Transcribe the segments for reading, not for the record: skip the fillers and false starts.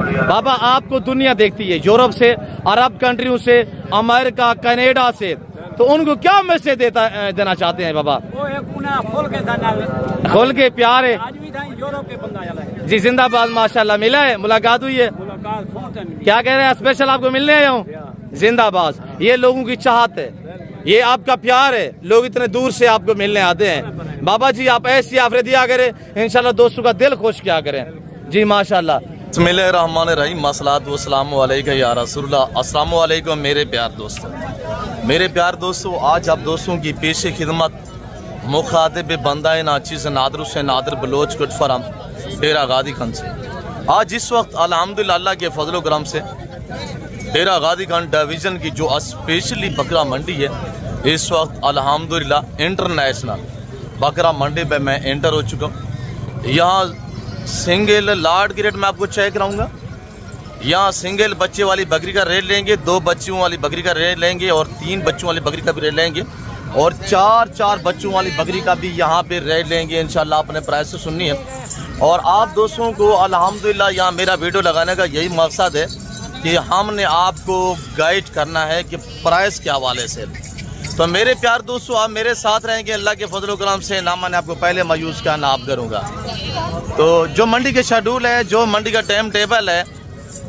बाबा आपको दुनिया देखती है, यूरोप से, अरब कंट्रियों से, अमेरिका, कनाडा से, तो उनको क्या मैसेज देना चाहते हैं बाबा? खोल के प्यार है जी। जिंदाबाद, माशाल्लाह। मिला है, मुलाकात हुई है, क्या कह रहे हैं? स्पेशल आपको मिलने आया हूँ। जिंदाबाद। ये लोगों की चाहत है, ये आपका प्यार है, लोग इतने दूर से आपको मिलने आते हैं। बाबा जी आप ऐसी आफरे दिया करें, इंशाल्लाह दोस्तों का दिल खुश किया करें जी, माशाल्लाह। बिस्मिल्लाहिर्रहमानिर्रहीम, मसलात वस्सलामु अलैका या रसूलल्लाह। अस्सलामु अलैकुम मेरे प्यार दोस्तों, मेरे प्यार दोस्तों। आज आप दोस्तों की पेश खिदमत मुखातिब बंदा नाचीज़ नादर से नादर बलोच गुटफरम डेरा गादी खन से। आज इस वक्त अल्हम्दुलिल्लाह के फजल करम से डेरा गादी खान डिवीज़न की जो स्पेशली बकरा मंडी है, इस वक्त अल्हम्दुलिल्लाह इंटरनेशनल बकरा मंडी पे मैं एंटर हो चुका हूँ। यहाँ सिंगल लार्ड की रेट मैं आपको चेक कराऊंगा। यहाँ सिंगल बच्चे वाली बकरी का रेट लेंगे, 2 बच्चों वाली बकरी का रेट लेंगे और 3 बच्चों वाली बकरी का भी रेट लेंगे और 4 बच्चों वाली बकरी का भी यहाँ पे रेट लेंगे। इंशाल्लाह अपने प्राइस से सुननी है। और आप दोस्तों को अल्हम्दुलिल्लाह यहाँ मेरा वीडियो लगाने का यही मकसद है कि हमने आपको गाइड करना है कि प्राइस के हवाले से। तो मेरे प्यार दोस्तों आप मेरे साथ रहेंगे, अल्लाह के फजल करम से ना मैंने आपको पहले मायूस किया ना आप करूँगा। तो जो मंडी के शेड्यूल है, जो मंडी का टाइम टेबल है,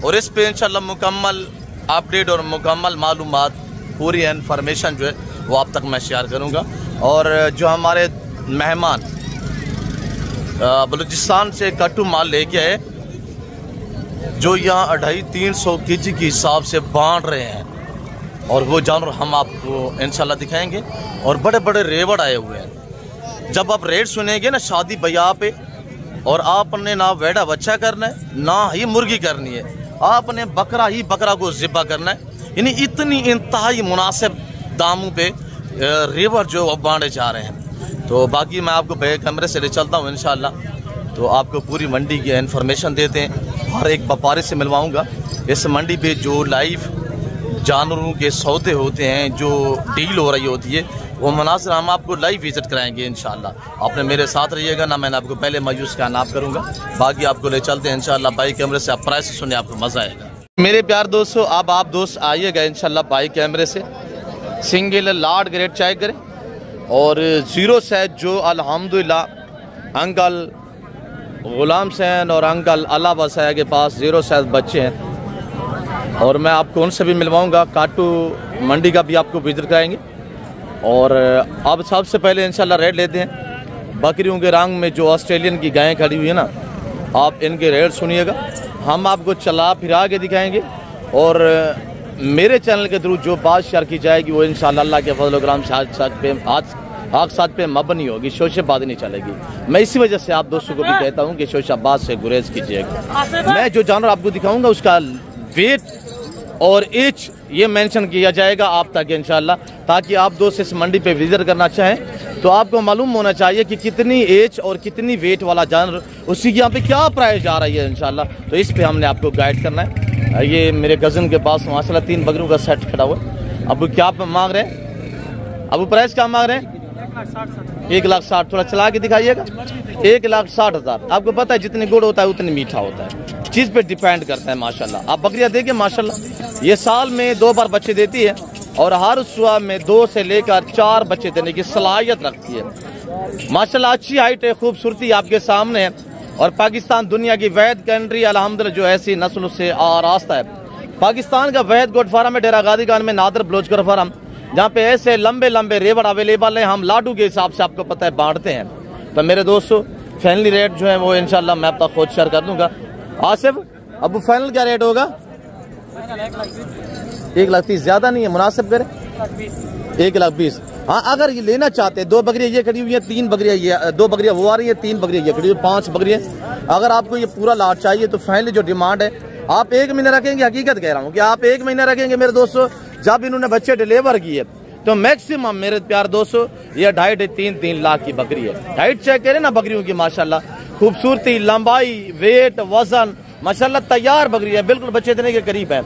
और इस पे इंशाल्लाह मुकम्मल अपडेट और मुकम्मल मालूमात, पूरी इन्फॉर्मेशन जो है वो आप तक मैं शेयर करूँगा। और जो हमारे मेहमान बलूचिस्तान से कट्टू माल लेके आए, जो यहाँ 250-300 kg के हिसाब से बांट रहे हैं, और वो जानवर हम आपको इंशाल्लाह दिखाएंगे। और बड़े बड़े रेवड़ आए हुए हैं। जब आप रेट सुनेंगे ना शादी ब्याह पे, और आपने ना वेड़ा बच्चा करना है ना ही मुर्गी करनी है, आपने बकरा ही बकरा को ज़िब्हा करना है। यानी इतनी इंतहाई मुनासिब दामों पे रेवड़ जो अब बांटे जा रहे हैं। तो बाकी मैं आपको बैक कैमरे से ले चलता हूँ इंशाल्लाह, तो आपको पूरी मंडी की इन्फॉर्मेशन देते हैं। हर एक व्यापारी से मिलवाऊंगा। इस मंडी पे जो लाइव जानवरों के सौदे होते हैं, जो डील हो रही होती है, वो मनासिर हम आपको लाइव विजिट कराएंगे इंशाल्लाह। आपने मेरे साथ रहिएगा ना, मैंने आपको पहले मायूस का नाप करूँगा। बाकी आपको ले चलते हैं इंशाल्लाह बाई कैमरे से, आप प्राइस सुने आपको मज़ा आएगा। मेरे प्यार दोस्तों अब आप दोस्त आइएगा इंशाल्लाह बाई कैमरे से। सिंगल लार्ड ग्रेड चेक करें और 0 साइज जो अल्हम्दुलिल्लाह अंकल गुलाम सैन और अंकल अल्लाह बसाया के पास 0 साइज बच्चे हैं, और मैं आपको उनसे भी मिलवाऊंगा। काटू मंडी का भी आपको विजिट कराएंगे। और अब सबसे पहले इंशाल्लाह रेट लेते हैं बकरियों के रंग में। जो ऑस्ट्रेलियन की गायें खड़ी हुई है ना, आप इनके रेट सुनिएगा, हम आपको चला फिरा के दिखाएंगे। और मेरे चैनल के थ्रू जो बात शेयर की जाएगी वो इंशाल्लाह अल्लाह के फजल करम से हक साथ पे मबनी होगी, शोशेबाजी नहीं चलेगी। मैं इसी वजह से आप दोस्तों को भी कहता हूँ कि शोशाबाज से गुरेज कीजिएगा। मैं जो जानवर आपको दिखाऊंगा उसका वेट और एज ये मेंशन किया जाएगा आप तक इंशाल्लाह, ताकि आप दोस्त इस मंडी पे विजिट करना चाहें तो आपको मालूम होना चाहिए कि कितनी एज और कितनी वेट वाला जानवर, उसकी यहाँ पे क्या प्राइस जा रही है इंशाल्लाह। तो इस पे हमने आपको गाइड करना है। ये मेरे कज़न के पास माशाल्लाह 3 बकरियों का सेट खड़ा हुआ है। अब क्या मांग रहे हैं? अब प्राइस क्या मांग रहे हैं? 1,60,000। थोड़ा चला के दिखाइएगा। 1,60,000। आपको पता है जितनी गुड़ होता है उतनी मीठा होता है, चीज़ पे डिपेंड करता है माशाल्लाह। आप बकरियां देखिए माशाल्लाह, ये साल में 2 बार बच्चे देती है और हर सुबह में 2 से लेकर 4 बच्चे देने की सलाहियत रखती है माशाल्लाह। अच्छी हाइट है, खूबसूरती आपके सामने है। और पाकिस्तान दुनिया की वैद कंट्री अल्हम्दुलिल्लाह जो ऐसी नस्ल से आरास्ता है। पाकिस्तान का वैद गोट फार्म है डेरा गादी खान में, नादर बलोच गोट फार्म, जहाँ पे ऐसे लंबे लंबे रेवड़ अवेलेबल हैं। हम लाडू के हिसाब से आपको पता है बांटते हैं। तो मेरे दोस्तों फैमिली रेट जो है वो इंशाल्लाह मैं आप तक खुद शेयर कर दूंगा। आसिफ अब फाइनल क्या रेट होगा? 1,30,000 ज्यादा नहीं है, मुनासिब करें 1,20,000। हाँ अगर ये लेना चाहते हैं, 2 बकरियां ये खड़ी हुई है, 3 बकरियां ये, 2 बकरियां वो आ रही है, 3 बकरियां ये खड़ी हुई, 5 बकरियां। अगर आपको ये पूरा लाट चाहिए तो फाइनली जो डिमांड है आप 1 महीना रखेंगे। हकीकत कह रहा हूँ कि आप 1 महीना रखेंगे मेरे दोस्तों। जब इन्होंने बच्चे डिलीवर किए तो मैक्सिमम मेरे प्यार दोस्तों ये 2.5-3 लाख की बकरी है। हाइट चेक करें ना बकरियों की माशाल्लाह, खूबसूरती, लंबाई, वेट, वजन माशाल्लाह तैयार बकरी है, बिल्कुल बच्चे देने के करीब है।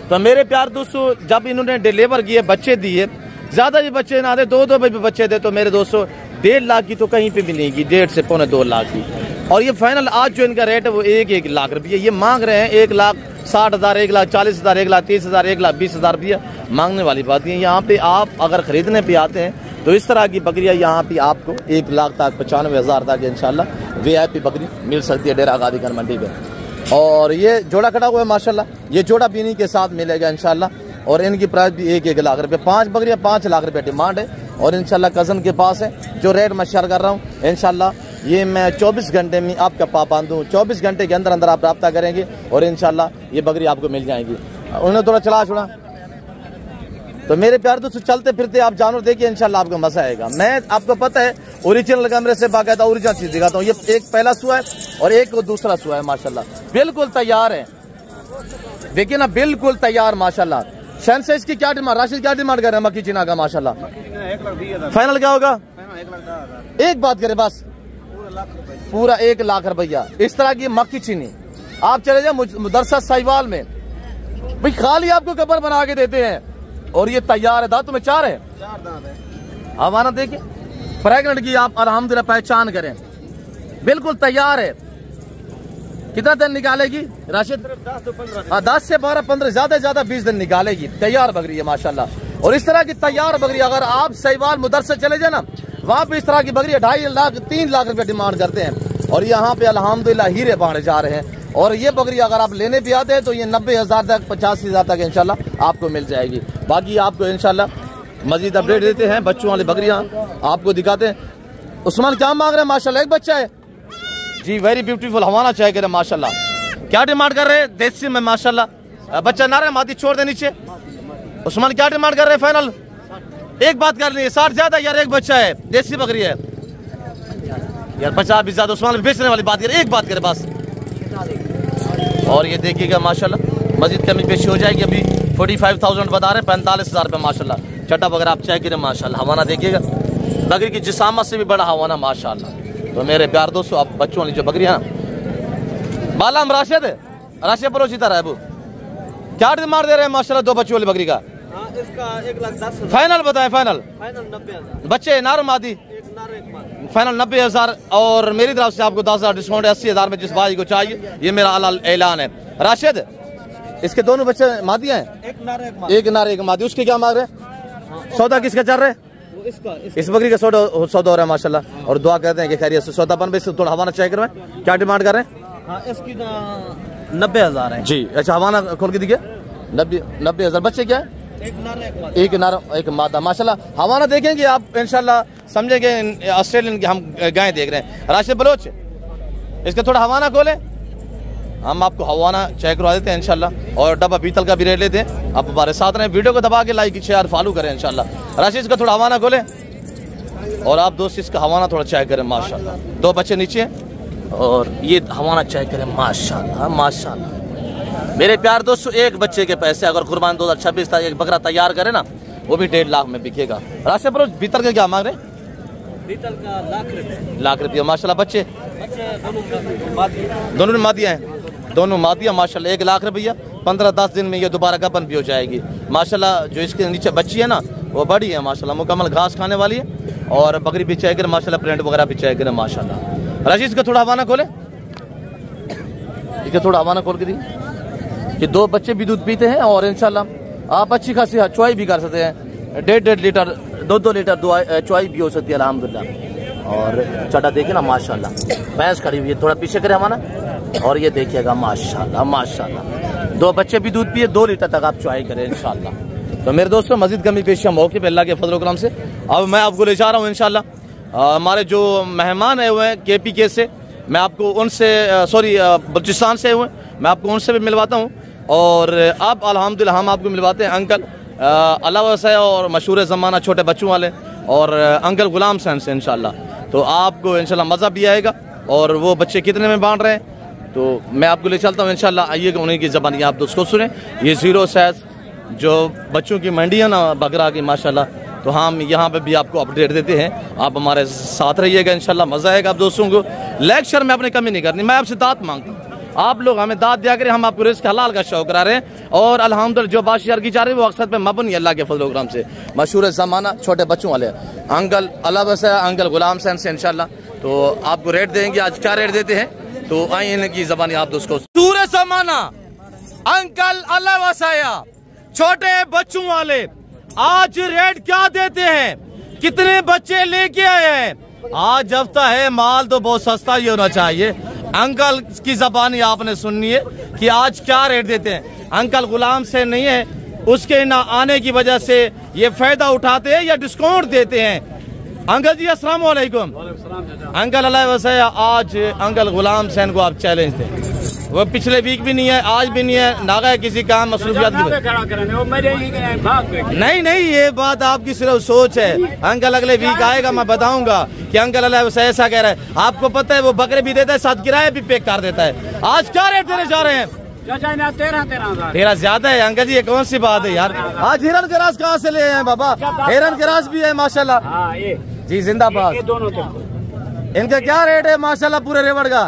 तो मेरे प्यार दोस्तों जब इन्होंने डिलीवर किए, बच्चे दिए, ज्यादा भी बच्चे ना दे, 2-2 भी बच्चे दे, तो मेरे दोस्तों 1.5 लाख की तो कहीं पे भी नहीं की, 1.5 से 2.25 लाख की। और ये फाइनल आज जो इनका रेट है वो 1 लाख रुपये। ये मांग रहे हैं 1,60,000, 1,40,000, 1,30,000, 1,20,000 रुपया मांगने वाली बात है। यहाँ पे आप अगर खरीदने पे आते हैं तो इस तरह की बकरियाँ यहाँ पे आपको 1 लाख तक 95,000 तक इंशाल्लाह VIP बकरी मिल सकती है डेरा गादी खान मंडी में। और ये जोड़ा खड़ा हुआ है माशाल्लाह, ये जोड़ा भी इन्हीं के साथ मिलेगा इंशाल्लाह। और इनकी प्राइस भी 1 लाख रुपये, 5 बकरियाँ 5 लाख रुपये डिमांड है। और इंशाल्लाह कज़न के पास है जो रेट मैं शेयर कर रहा हूँ इंशाल्लाह ये मैं 24 घंटे में आपका पाबंद हूँ। 24 घंटे के अंदर अंदर आप रब्ता करेंगे और इंशाल्लाह ये बकरी आपको मिल जाएंगी। उन्हें थोड़ा चला छोड़ा तो मेरे प्यार दोस्तों चलते फिरते आप जानवर देखिए इंशाल्लाह आपको मजा आएगा। मैं आपको पता है ओरिजिनल कैमरे से बाकायदा ओरिजिनल चीज दिखाता हूँ। ये एक पहला सुआ है और एक दूसरा सुआ है माशाल्लाह, बिल्कुल तैयार है। देखिए ना बिल्कुल तैयार माशाल्लाह। शन से इसकी क्या डिमांड, राशिद क्या डिमांड कर रहे हैं मक्की चीना का माशाल्लाह? फाइनल क्या होगा? एक बात करें बस, पूरा 1 लाख रुपया। इस तरह की मक्की चीनी आप चले जाए मुदरसा साहिवाल में, भाई खाली आपको कबर बना के देते हैं और ये तैयार है। दांत में 4 है, हवाना देखिए प्रेग्नेंट की आप अल्हम्दुलिल्लाह पहचान करें, बिल्कुल तैयार है। कितना दिन निकालेगी राशिद? 10 से 12 15 ज्यादा 20 दिन निकालेगी। तैयार बकरी है माशाल्लाह। और इस तरह की तैयार बकरी अगर आप साहिवाल मुदरसा चले जाए ना, वहाँ पे इस तरह की बकरी 2.5 लाख 3 लाख रुपए डिमांड करते हैं। और यहाँ पे अल्हम्दुलिल्लाह हीरे बांटे जा रहे हैं। और ये बकरी अगर आप लेने भी आते हैं तो ये 90,000 तक 85,000 तक इंशाल्लाह आपको मिल जाएगी। बाकी आपको इंशाल्लाह मजीद अपडेट देते हैं। बच्चों वाली बकरियां आपको दिखाते हैं। उस्मान क्या मांग रहे हैं माशाल्लाह? एक बच्चा है जी, वेरी ब्यूटीफुल हवाना चाहे करे माशाल्लाह। क्या डिमांड कर रहे हैं देसी में माशाल्लाह? बच्चा ना रहे मादी छोड़ दे नीचे। उस्मान क्या डिमांड कर रहे हैं फाइनल? एक बात कर ली 60 ज्यादा यार, एक बच्चा है देसी बकरी है यार, 50 भी ज्यादा। उस्मान बेचने वाली बात यार, एक बात करे बस। और ये देखिएगा माशाल्लाह मजीद कमी पेशी हो जाएगी। अभी 45,000 बता रहे, 45,000 रुपये माशाल्लाह। चटा वगैरह आप चेक करें माशाल्लाह। हवाना देखिएगा बकरी की जिसामत से भी बड़ा हवाना माशाल्लाह। तो मेरे प्यार दोस्तों आप बच्चों वाली जो बकरियां बालाम राशिद परोचीता रहबू क्या डिमांड दे रहे हैं माशाल्लाह? 2 बच्चों वाली बकरी का इसका 1,10,000 फाइनल बताएं। फाइनल 90,000 बच्चे नार मादी फाइनल 90,000। और मेरी तरफ से आपको 10,000 डिस्काउंट है 80,000 में जिस भाई को चाहिए। ये मेरा ऐलान है। राशिद इसके दोनों बच्चे मादियां हैं, एक नार एक मादी। उसके क्या मांग रहे हैं? सौदा किसका चल रहा है? इस बकरी का सौदा हो रहा है माशाल्लाह। और दुआ करते हैं कि खैरियत से सौदा बन। थोड़ा हवाना चेक करवाएं, क्या डिमांड कर रहे हैं? इसकी 90,000 है जी। अच्छा हवाना खोल के दिखे 90,000। बच्चे क्या है? एक नार एक मादा माशाल्लाह। हवाना देखेंगे आप इंशाल्लाह समझेंगे ऑस्ट्रेलियन की हम गाय देख रहे हैं। राशिद बलोच इसका थोड़ा हवाना खोले, हम आपको हवाना चेक करवा देते हैं इंशाल्लाह। और डब्बा पीतल का भी रेट लेते हैं। आप हमारे साथ रहें, वीडियो को दबा के लाइक शेयर फॉलो करें इंशाल्लाह। राशिद इसका थोड़ा हवाना खोले और आप दोस्त इसका हवाना थोड़ा चेक करें माशाल्लाह। 2 बच्चे नीचे और ये हवाना चेक करें माशाल्लाह माशाल्लाह। मेरे प्यार दोस्तों एक बच्चे के पैसे अगर कुर्बान 2026 तक एक बकरा तैयार करे ना वो भी 1.5 लाख में बिकेगा। राशिद बलोच पीतल के क्या मांग रहे? पीतल का लाख रुपये माशाल्लाह। बच्चे दोनों मादियाँ हैं, दोनों मादियाँ माशाल्लाह। 1 लाख रुपया 15-10 दिन में ये दोबारा गपन भी हो जाएगी माशाल्लाह। जो इसके नीचे बच्ची है ना वो बड़ी है माशाल्लाह, मुकम्मल घास खाने वाली है। और बकरी भी चेक करें माशाल्लाह, प्रिंट वगैरह भी चेक करें माशाल्लाह। राशिद का थोड़ा हवाना खोले, इसका थोड़ा हवाना खोल के दी कि 2 बच्चे भी दूध पीते हैं। और इंशाल्लाह आप अच्छी खासी चुवाई भी कर सकते हैं। 1.5 लीटर 2 लीटर चुवाई भी हो सकती है अल्हम्दुलिल्लाह। और चटा देखिए ना माशाल्लाह, भैंस खड़ी हुई है। थोड़ा पीछे करे हमारा और ये देखिएगा माशाल्लाह माशाल्लाह। 2 बच्चे भी दूध पिए, 2 लीटर तक आप चुवाई करें इंशाल्लाह। तो मेरे दोस्तों मजीद कमी पेशी मौके पे अल्लाह के फजल करम से अब मैं आपको ले जा रहा हूँ इंशाल्लाह। हमारे जो मेहमान आए हुए हैं KPK से, मैं आपको उनसे बलूचिस्तान से हुए, मैं आपको उनसे भी मिलवाता हूँ। और अब अल्हम्दुलिल्लाह हम आपको मिलवाते हैं अंकल अलावा से और मशहूर ज़माना छोटे बच्चों वाले और अंकल गुलाम सैन से इंशाल्लाह। तो आपको इंशाल्लाह मज़ा भी आएगा। और वो बच्चे कितने में बांट रहे हैं तो मैं आपको ले चलता हूँ इंशाल्लाह। आइएगा उन्हीं की ज़बानी आप दोस्तों सुने। ये 0 साइज जो बच्चों की मंडी है ना बकरा की माशाल्लाह, तो हम यहाँ पे भी आपको अपडेट देते हैं। आप हमारे साथ रहिएगा इंशाल्लाह, मज़ा आएगा आप दोस्तों को। लेक्चर में अपनी कमी नहीं करनी, मैं आपसे दात मांगता हूँ, आप लोग हमें दाद दिया करें। हम आपको रिस्क हलाल का शौक करा रहे हैं। और अल्हम्दुलिल्लाह जो बात शेयर की जा रही है वो अक्सर पे मबनी अल्लाह के फजल करम से। मशहूर ज़माना छोटे बच्चों वाले अंकल अलावा से अंकल गुलाम सैन से इंशाल्लाह तो आपको रेट देंगे। आज क्या रेट देते हैं तो आइए इनकी ज़बानी आप दोस्तों। सूरज समाना अंकल अल्लाह वसाया छोटे बच्चों वाले आज रेट क्या देते हैं, कितने बच्चे लेके आए हैं? आज हफ्ता है, माल तो बहुत सस्ता ही होना चाहिए। अंकल की ज़बानी आपने सुननी है कि आज क्या रेट देते हैं। अंकल गुलाम से नहीं है, उसके ना आने की वजह से ये फायदा उठाते हैं या डिस्काउंट देते हैं। अंकल जी अस्सलाम वालेकुम। अंकल अल्लाह वसाया, आज अंकल गुलाम सैन को आप चैलेंज दें। वो पिछले वीक भी नहीं है, आज भी नहीं है, ना गए किसी काम मसरूफियात की। नहीं, ये बात आपकी सिर्फ सोच है। अंकल अगले वीक आएगा, मैं बताऊंगा कि अंकल अल्लाह वसाया ऐसा कह रहा है। आपको पता है वो बकरे भी देता है, साथ किराया भी पे कर देता है। आज क्या रेट देने जा रहे हैं? 13 ज्यादा है अंकल जी, ये कौन सी बात है यार। आज हिरन ग्रास कहाँ से ले आए हैं बाबा? हिरन ग्रास भी है माशाल्लाह जी, जिंदाबाद। इनका क्या रेट है माशाल्लाह पूरे रेवड़ का?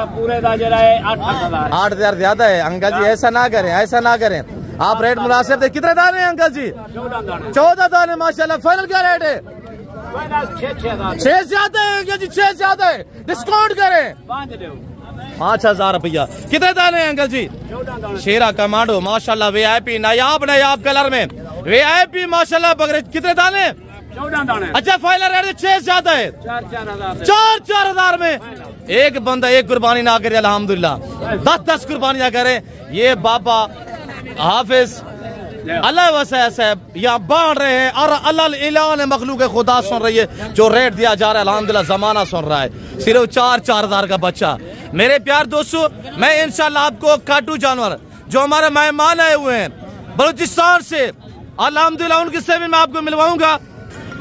पूरे 8,000 ज्यादा है अंकल जी, ऐसा ना करें, ऐसा ना करें। आप रेट मुनासिब दे। कितने दाने हैं अंकल जी? 14 दाने माशाल्लाह। फाइनल क्या रेट है? 6 ज्यादा है अंकल जी, 6 ज्यादा है, डिस्काउंट करें 5,000 रुपया। कितने दाने हैं अंकल जी? शेरा कमांडो माशाल्लाह, VIP नायाब कलर में VIP माशाल्लाह। बकरे कितने दाने? 14 दाने। अच्छा फाइनल रेट 6 ज्यादा है, 4,000 में। एक बंदा एक कुर्बानी ना करे अल्हम्दुलिल्लाह, 10 कुर्बानियां करे। ये बाबा हाफिज अल्लाह वसाया साहब यहाँ बांट रहे हैं और अल्लाह मखलूक खुदा सुन रही है। जो रेट दिया जा रहा है अल्हम्दुलिल्लाह जमाना सुन रहा है। सिर्फ 4,000 का बच्चा। मेरे प्यार दोस्तों, मैं इंशाल्लाह आपको काटू जानवर जो हमारे मेहमान आए हुए हैं बलूचिस्तान से, अल्हम्दुलिल्लाह उनके से भी मैं आपको मिलवाऊंगा।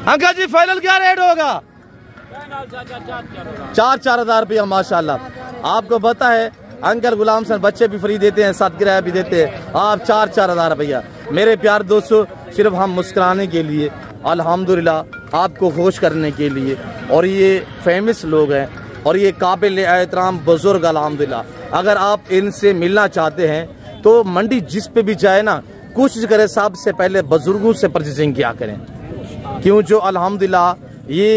अंकल जी फाइनल क्या रेट होगा? 4,000 रुपया माशाल्लाह। आपको पता है अंकल गुलाम सर बच्चे भी फ्री देते हैं, साथ किराया भी देते हैं। आप 4,000 रुपया। मेरे प्यार दोस्तों, सिर्फ हम मुस्कुराने के लिए, अल्हम्दुलिल्लाह आपको खुश करने के लिए, और ये फेमस लोग हैं और ये काबिल एहतराम बुजुर्ग अल्हम्दुलिल्लाह। अगर आप इनसे मिलना चाहते हैं तो मंडी जिस पे भी जाए ना, कोशिश करें सबसे पहले बुजुर्गों से परचेजिंग किया करें, क्यों जो अल्हम्दुलिल्लाह ये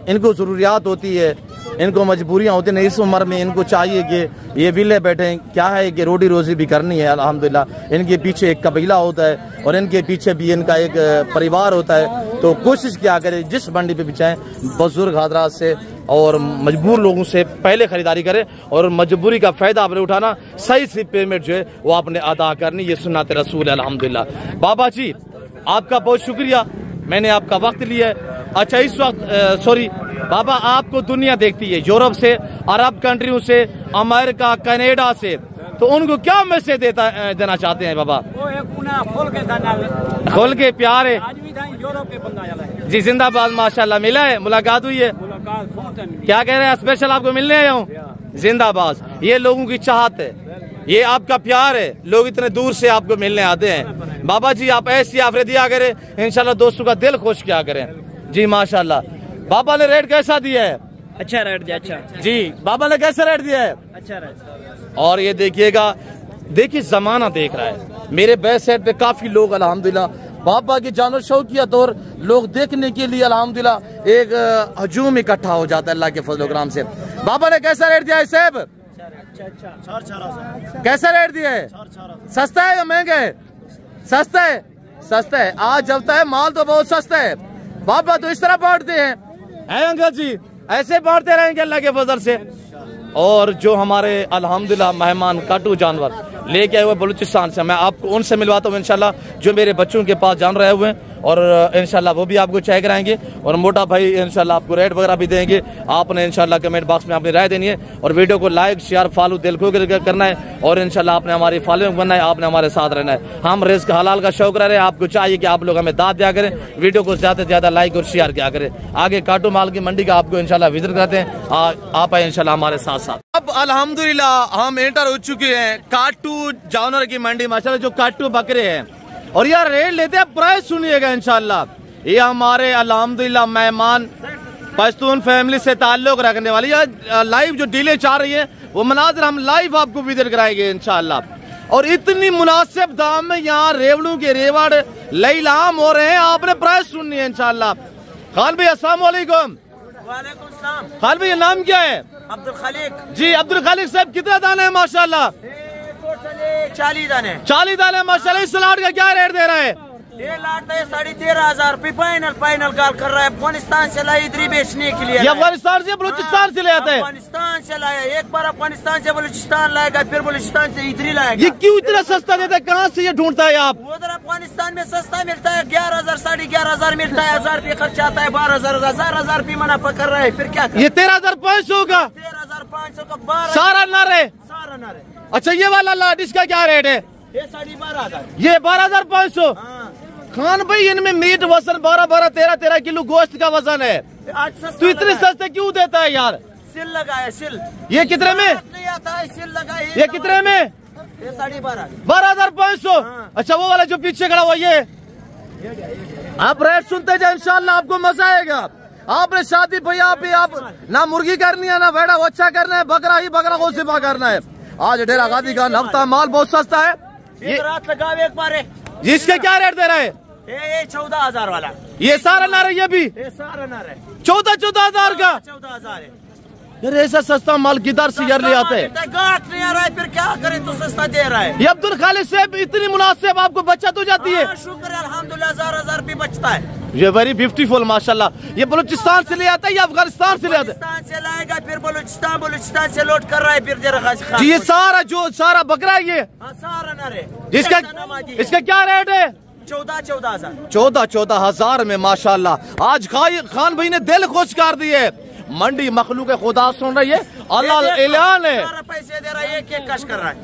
इनको ज़रूरियात होती है, इनको मजबूरियाँ होती हैं। इस उम्र में इनको चाहिए कि ये विले बैठे, क्या है कि रोटी रोजी भी करनी है अल्हम्दुलिल्लाह। इनके पीछे एक कबीला होता है और इनके पीछे भी इनका एक परिवार होता है। तो कोशिश क्या करें जिस मंडी पे भी जाएँ बुजुर्ग हजरात से और मजबूर लोगों से पहले खरीदारी करें, और मजबूरी का फ़ायदा आपने उठाना, सही सी पेमेंट जो है वो आपने अदा करनी। ये सुन्नत रसूल है अल्हम्दुलिल्लाह। बाबा जी आपका बहुत शुक्रिया, मैंने आपका वक्त लिया है। अच्छा इस वक्त सॉरी बाबा, आपको दुनिया देखती है, यूरोप से, अरब कंट्रियों से, अमेरिका, कनाडा से, तो उनको क्या मैसेज देना चाहते हैं बाबा? खोल के प्यार है जी, जिंदाबाद माशाल्लाह। मिला है, मुलाकात हुई है, क्या कह रहे हैं? स्पेशल आपको मिलने आया हूँ, जिंदाबाद। ये लोगों की चाहत है, ये आपका प्यार है, लोग इतने दूर से आपको मिलने आते हैं। बाबा जी आप ऐसी आफरे दिया करें, इंशाल्लाह दोस्तों का दिल खुश किया करें जी माशाल्लाह। बाबा ने रेट कैसा दिया है? अच्छा रेट दिया। अच्छा जी बाबा ने कैसा रेट दिया है? अच्छा रेट। और ये देखिएगा, देखिए जमाना देख रहा है। मेरे बैक साइड पे काफी लोग अल्हम्दुलिल्लाह बाबा के जानवर शौकिया तौर लोग देखने के लिए अल्हम्दुलिल्लाह एक हजूम इकट्ठा हो जाता है अल्लाह के फजल करम से। बाबा ने कैसा रेट दिया है साहब? कैसा रेट दिया है? सस्ता है या महंगा है? सस्ता है, सस्ता है। आज चलता है माल तो बहुत सस्ता है। बाबा तो इस तरह बांटते हैं अंकल जी, ऐसे बांटते रहेंगे अल्लाह के फजल से। और जो हमारे अल्हम्दुलिल्लाह मेहमान काटू जानवर लेके आए हुए बलूचिस्तान से, मैं आपको उनसे मिलवाता हूँ इंशाल्लाह, जो मेरे बच्चों के पास जान रहे हुए हैं, और इंशाल्लाह वो भी आपको चाय कराएंगे। और मोटा भाई इंशाल्लाह आपको रेट वगैरह भी देंगे। आपने इंशाल्लाह कमेंट बॉक्स में अपनी राय देनी है, और वीडियो को लाइक शेयर फॉलो दिल को करना है, और इंशाल्लाह आपने हमारी फॉलोइंग बनना है, आपने हमारे साथ रहना है। हम रिस्क हलाल का शौक रह रहे हैं, आपको चाहिए कि आप लोग हमें दाद दिया करें, वीडियो को ज्यादा से ज्यादा लाइक और शेयर किया करें। आगे काटू माल की मंडी का आपको इंशाल्लाह विजिट करते हैं, आप आए इंशाल्लाह हमारे साथ साथ। अब अल्हम्दुलिल्लाह हम एंटर हो चुके हैं काटू जानवर की मंडी माशाल्लाह, जो काटू बकरे हैं। और यार रेट लेते हैं, प्राइस सुनिएगा इंशाल्लाह। ये हमारे अल्हम्दुलिल्लाह मेहमान पश्तून फैमिली से ताल्लुक रखने वाली, लाइव जो डीले चाह रही है वो मनाज़िर हम लाइव आपको विजिट कराएंगे इंशाल्लाह। और इतनी मुनासिब दाम में यहाँ रेवड़ों के रेवड़ लईलाम हो रहे हैं, आपने प्राइस सुननी है इंशाल्लाह। खान भाई अस्सलाम वालेकुम। खान भाई ये नाम क्या है? अब्दुल खालिक जी अब्दुल खालिक साहब, कितने दाने हैं माशाल्लाह? 40 दाने। 40 दाने माशाल्लाह। इस लाट का क्या रेट दे रहा है? ये लाट है 13,500 रुपये। फाइनल गाल कर रहा है। अफगानिस्तान से लाए इधर बेचने के लिए। ये अफगानिस्तान से बलूचिस्तान से ले आते हैं? अफगानिस्तान से लाया, एक बार अफगानिस्तान से बलूचिस्तान लाएगा, फिर बलूचिस्तान से इधर ही लाएगा। ये क्यों इतना सस्ता देता है? कहाँ से ये ढूंढता है आप? उधर अफगानिस्तान में सस्ता मिलता है, 11,000 11,500 मिलता है। 1,000 रुपये खर्चा आता है, 12,000 10,000 रुपये मना पकड़ रहा है। फिर क्या? ये 13,500 का 13,500 का 12 सारा नारे। सारा नारे। अच्छा ये वाला लाट इसका क्या रेट है? ये 12,500। ये 12,500। खान भाई इनमें मीट वजन 12 13 किलो गोश्त का वजन है, तो इतने सस्ते क्यों देता है यार? सिल लगाया सिल। ये कितने में? नहीं आता है सिल लगाया। ये कितने में? ये 12,500। 12,500। अच्छा वो वाला जो पीछे खड़ा हुआ ये? आप रेट सुनते जाए, इंशाल्लाह आपको मजा आएगा। आपने शादी भैया आप ना मुर्गी करनी है ना भेड़ा बच्चा करना है, बकरा ही बकरा को सिफा करना है। आज डेरा गादी का हफ्ता माल बहुत सस्ता है। ये रात लगाओ एक बार। इसके क्या रेट दे रहा है? ये 14,000 वाला। ये सारा नारा ये भी ये सारा नारा 14,000 का। 14,000 है यार ऐसा सस्ता माल किधर से यार ले आते हैं? गांठ नहीं आ रहा है, फिर क्या करें? तो सस्ता दे रहा है। ये अब्दुल खालिक साहब इतनी मुनासिब आपको बचत हो जाती है। शुक्र है अल्हम्दुलिल्लाह, 1,000 रुपये बचता है। ये वेरी ब्यूटीफुल माशाल्लाह। ये बलूचिस्तान से ले आता है या अफगानिस्तान से ले आता है? बलूचिस्तान से लाएगा, फिर बलूचिस्तान से लोड कर रहा है, फिर जरा जी ये सारा बकरा है ये? सारा नारे। इसका क्या रेट है? 14,000। 14,000 में माशाल्लाह। आज खान भाई ने दिल खुश कर दिए। मंडी मखलूक खुदा सुन रही है, अल्लाह ऐलान है। पैसे दे रहा है, एक कश कर रहा है,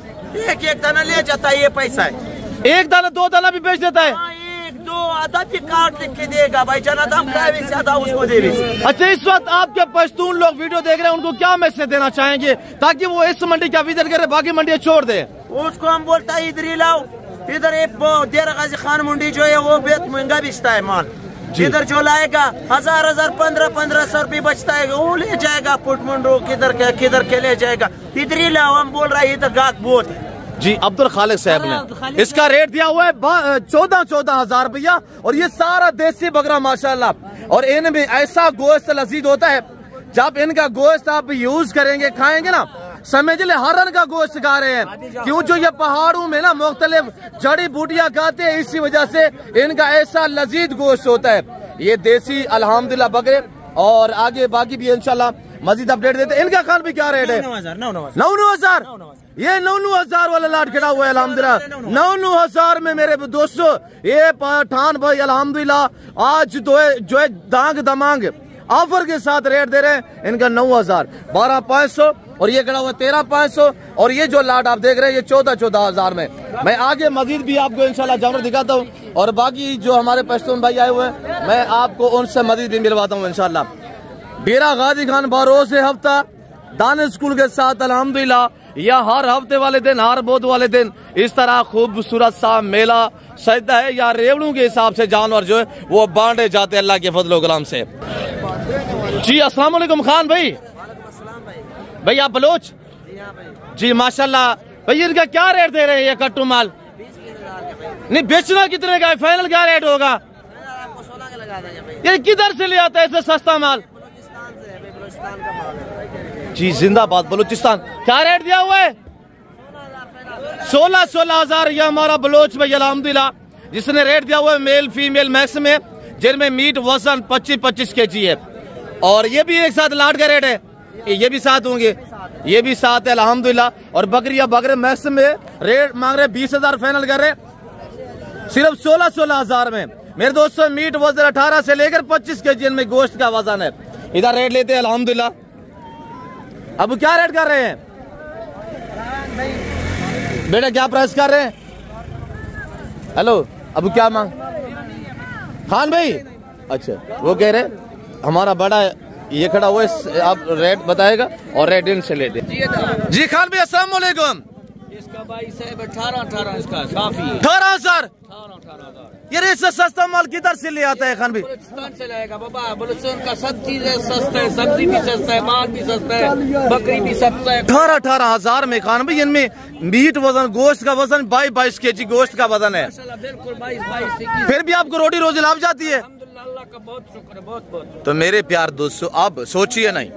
एक दाना ले जाता है, ये पैसा है। एक दाना 2 दाना भी बेच देता है। 1-2 आधा भी काट लिख के देगा भाई जाना दाम ज्यादा उसको दे। अच्छा इस वक्त आपके पश्तून लोग वीडियो देख रहे हैं, उनको क्या मैसेज देना चाहेंगे ताकि वो इस मंडी का विजिट करे, बाकी मंडी छोड़ दे? उसको हम बोलता है इधर ही लाओ। इधर डेरा गाजी खान मंडी जो है वो बहुत महंगा बिकता है माल। इधर जो लाएगा 1,000 1500 रुपये बचता है, वो ले जाएगा पुटमुंडो किधर के ले जाएगा। इधर ही लाओ, हम बोल रहे हैं इधर गाहक बहुत है। जी अब्दुल खालिक साहब ने इसका रेट दिया हुआ है 14,000 रुपया। और ये सारा देसी बकरा माशाल्लाह। और इनमें ऐसा गोश्त लजीज होता है, जब इनका गोश्त आप यूज करेंगे खाएंगे ना, समझ ले हरन का गोश्त खा रहे हैं। क्यों? जो ये पहाड़ों में ना मुख्तलिफ जड़ी बूटियां खाते हैं, इसी वजह से इनका ऐसा लजीज गोश्त होता है। ये देसी अल्हम्दुलिल्लाह बकरे। और आगे बाकी भी इंशाल्लाह मजीद अपडेट देते हैं। इनका खान भी क्या रेट है? 9,000। ये 9,000 वाला लाट खड़ा हुआ है अल्हम्दुलिल्लाह। 9,000 में मेरे दोस्तों ये पठान भाई अल्हम्दुलिल्लाह आज जो है दांग दमांग ऑफर के साथ रेट दे रहे हैं। इनका 9,000, 12,500 और ये खड़ा हुआ 13,500। और ये जो लाट आप देख रहे हैं ये 14,000 में। मैं आगे मजीद भी आपको इंशाल्लाह जानवर दिखाता हूँ। और बाकी जो हमारे पश्तून भाई आए हुए हैं, मैं आपको उनसे मजीद भी मिलवाता हूँ इंशाल्लाह। डेरा गाजी खान बारोज हफ्ता दानिश स्कूल के साथ अल्हम्दुलिल्लाह या हर हफ्ते वाले दिन, हर बुध वाले दिन इस तरह खूबसूरत सा मेला सजदा है या रेवड़ों के हिसाब से जानवर जो है वो बांटे जाते हैं अल्लाह के फजल कलाम से। जी अस्सलाम वालेकुम खान भाई। भाई आप बलोच? जी माशाल्लाह। भाई इनका क्या रेट दे रहे हैं ये कट्टू माल? नहीं बेचना कितने का है? फाइनल क्या रेट होगा? ये किधर से ले आता है ऐसे सस्ता माल? जी जिंदाबाद बलूचिस्तान। क्या रेट दिया हुआ है? 16,000। यह हमारा बलोच भाई अल्हम्दुलिल्लाह जिसने रेट दिया हुआ है मेल फीमेल मैक्स में, जिनमें मीट वजन 25-25 kg है। और ये भी एक साथ लाट का रेट है, ये भी साथ होंगे, ये भी साथ है अल्हम्दुलिल्लाह। और बकरिया बकरे मैक्स में रेट मांग रहे 20,000 फाइनल कर रहे, सिर्फ 16,000 में। मेरे दोस्तों मीट वजन 18 से लेकर 25 kg इनमें गोश्त का वजन है। इधर रेट लेते हैं अल्हम्दुलिल्लाह। अब क्या रेट कर रहे हैं बेटा? क्या प्राइस कर रहे हैं? हेलो अब क्या मांग खान भाई? अच्छा वो कह रहे हमारा बड़ा ये खड़ा हुआ है, आप रेट बताएगा और रेट इनसे लेते। जी खान भाई अस्सलाम वालेकुम। इसका भाई साहब 18 इसका काफी 18,000। ये ऐसा सस्ता माल किधर से ले आता है खान भाई? बलूचिस्तान से लाएगा बाबा। बलूचिस्तान का सब चीजें सस्ता है, सब्जी भी सस्ता है, माल भी सस्ता है, बकरी भी सस्ता है। 18,000 में खान भाई इनमें मीट वजन गोश्त का वजन 22 kg गोश्त का वजन है। बिल्कुल 22-22। फिर भी आपको रोटी रोजी लाभ जाती है? अल्लाह का बहुत शुक्र है, बहुत बहुत। तो मेरे प्यार दोस्तों, अब सोचिए नहीं,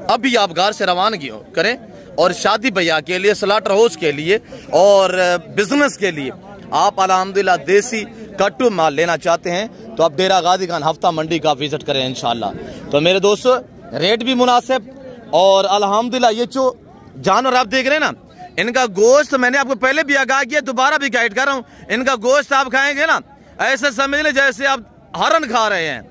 अभी आप घर से रवानगी करें और शादी ब्याह के लिए, स्लॉटर हाउस के लिए और बिजनेस के लिए आप अल्हम्दुलिल्लाह देसी कट्टू माल लेना चाहते हैं तो आप डेरा गाजी खान हफ्ता मंडी का विजिट करें इंशाल्लाह। तो मेरे दोस्तों, रेट भी मुनासिब और अल्हम्दुलिल्लाह ये जो जानवर आप देख रहे हैं ना, इनका गोश्त मैंने आपको पहले भी आगाह किया, दोबारा भी गाइड कर रहा हूँ। इनका गोश्त आप खाएंगे ना, ऐसे समझ लें जैसे आप हरन खा रहे हैं,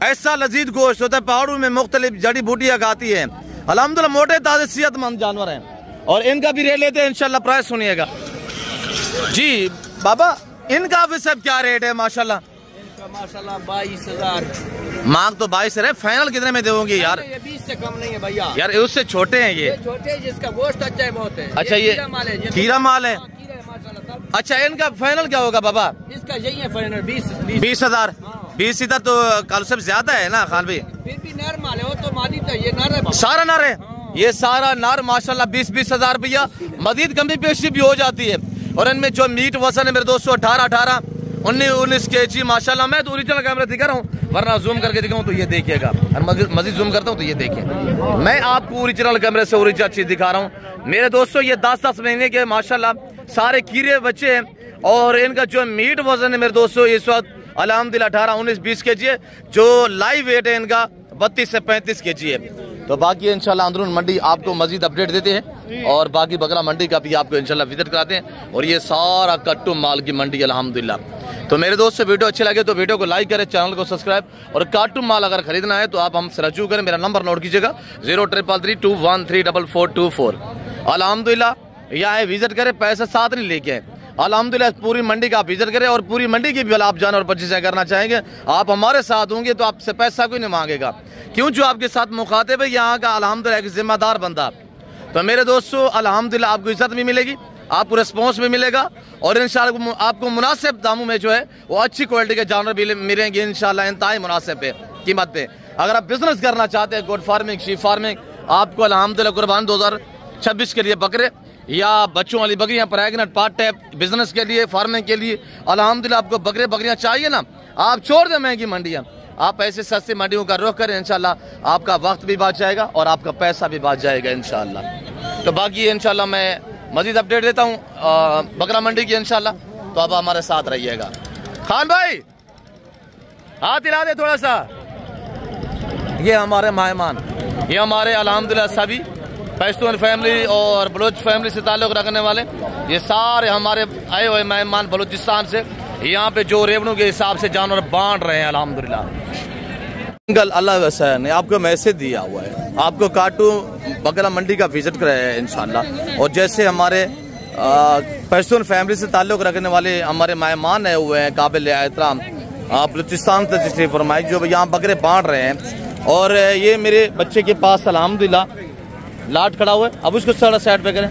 ऐसा लजीज गोश्त होता है। पहाड़ों में मुख्तलिफ जड़ी बूटियाँ खाती है। अल्हम्दुलिल्लाह मोटे ताजे सेहतमंद जानवर हैं और इनका भी रेट लेते हैं इंशाल्लाह। प्राइस सुनिएगा जी बाबा, इनका भी सब क्या रेट है? माशाल्लाह माशाल्लाह 22,000 मांग तो 22 है, फाइनल कितने में दोगे यार? ये 20 से कम नहीं है भैया यार, उससे छोटे हैं ये छोटे, जिसका गोश्त अच्छा है बहुत है। अच्छा, ये कीरा माल है। माशाल्लाह। अच्छा, इनका फाइनल क्या होगा बाबा? इसका यही है फाइनल 20,000। 20,000 तो कल से ज्यादा है ना खान भाई? फिर भी नर माल है वो तो, मादी तो ये नर है, सारा नर है। ये सारा नर माशाल्लाह 20,000 रुपया। मजीद कमी पेशी भी हो जाती है। और इनमें जो मीट वसन है मेरे दोस्तों 18, 19 kg माशाल्लाह। मैं तो ओरिजिनल कैमरा दिखा रहा हूँ, वरना जूम करके दिखाऊं तो ये देखिएगा, मजीद जूम करता हूँ तो ये देखिए। मैं आपको ओरिजिनल कैमरे से ओरिजिनल चीज दिखा रहा हूँ मेरे दोस्तों। ये 10-10 महीने के माशाल्लाह सारे कीड़े बच्चे हैं और इनका जो मीट वजन है मेरे दोस्तों इस वक्त अल्हम्दुलिल्लाह 18, 19, 20 kg है। जो लाइव वेट है इनका 32 से 35 kg है। तो बाकी इंशाल्लाह अंदरून मंडी आपको मजीद अपडेट देते हैं और बाकी बकरा मंडी का भी आपको इंशाल्लाह विजिट कराते हैं। और ये सारा कट्टू माल की मंडी अल्हम्दुलिल्लाह। तो मेरे दोस्तों, वीडियो अच्छे लगे तो वीडियो को लाइक करें, चैनल को सब्सक्राइब, और काटू माल अगर खरीदना है तो आप हमसे रजू करें। मेरा नंबर नोट कीजिएगा 0333213424। अल्हम्दुलिल्लाह यहाँ विजिट करें, पैसे साथ नहीं लेके आए। अल्हम्दुलिल्लाह पूरी मंडी का आप विजिट करें और पूरी मंडी की भी आप जानवर परचेज करना चाहेंगे, आप हमारे साथ होंगे तो आपसे पैसा कोई नहीं मांगेगा, क्यों जो आपके साथ मुखातिब है यहाँ का अल्हम्दुलिल्लाह एक जिम्मेदार बंदा। तो मेरे दोस्तों अल्हम्दुलिल्लाह आपको इज्जत भी मिलेगी, आपको रिस्पॉन्स भी मिलेगा और इंशाल्लाह आपको मुनासिब दामों में जो है वो अच्छी क्वालिटी के जानवर भी मिलेंगे इंशाल्लाह, इंतहाई मुनासिब पे कीमत पे। अगर आप बिजनेस करना चाहते हैं, गोट फार्मिंग, शीप फार्मिंग, आपको अल्हम्दुलिल्लाह कुर्बान 2026 के लिए बकरे या बच्चों वाली बकरियां, प्रेग्नेंट, पार्ट टाइप बिजनेस के लिए, फार्मिंग के लिए अल्हम्दुलिल्लाह आपको बकरियां चाहिए ना, आप छोड़ दें महंगी मंडियां, आप ऐसे सस्ती मंडियों का रुख करें। इंशाल्लाह आपका वक्त भी बच जाएगा और आपका पैसा भी बच जाएगा इंशाल्लाह। तो बाकी इंशाल्लाह मैं मजीद अपडेट देता हूँ बकरा मंडी की इंशाल्लाह। तो अब हमारे साथ रहिएगा। खान भाई हाथ हिला दे थोड़ा सा। ये हमारे मेहमान, ये हमारे अल्हम्दुलिल्लाह सभी पश्तून फैमिली और बलोच फैमिली से ताल्लुक़ रखने वाले, ये सारे हमारे आए हुए मेहमान बलूचिस्तान से, यहाँ पे जो रेवन्यू के हिसाब से जानवर बांट रहे हैं अल्हम्दुलिल्लाह। अल्लाह वैसा ने आपको मैसेज दिया हुआ है, आपको काटू बकरा मंडी का विजिट कराया है इंशाल्लाह। और जैसे हमारे पश्तून फैमिली से ताल्लुक़ रखने वाले हमारे मेहमान आए हुए हैं काबिल एहतराम बलूचिस्तान से तशरीफ फरमाई, जो यहाँ बकरे बांट रहे हैं। और ये मेरे बच्चे के पास अल्हम्दुलिल्लाह लाट खड़ा हुआ है, अब उसको थोड़ा साइड पे करें।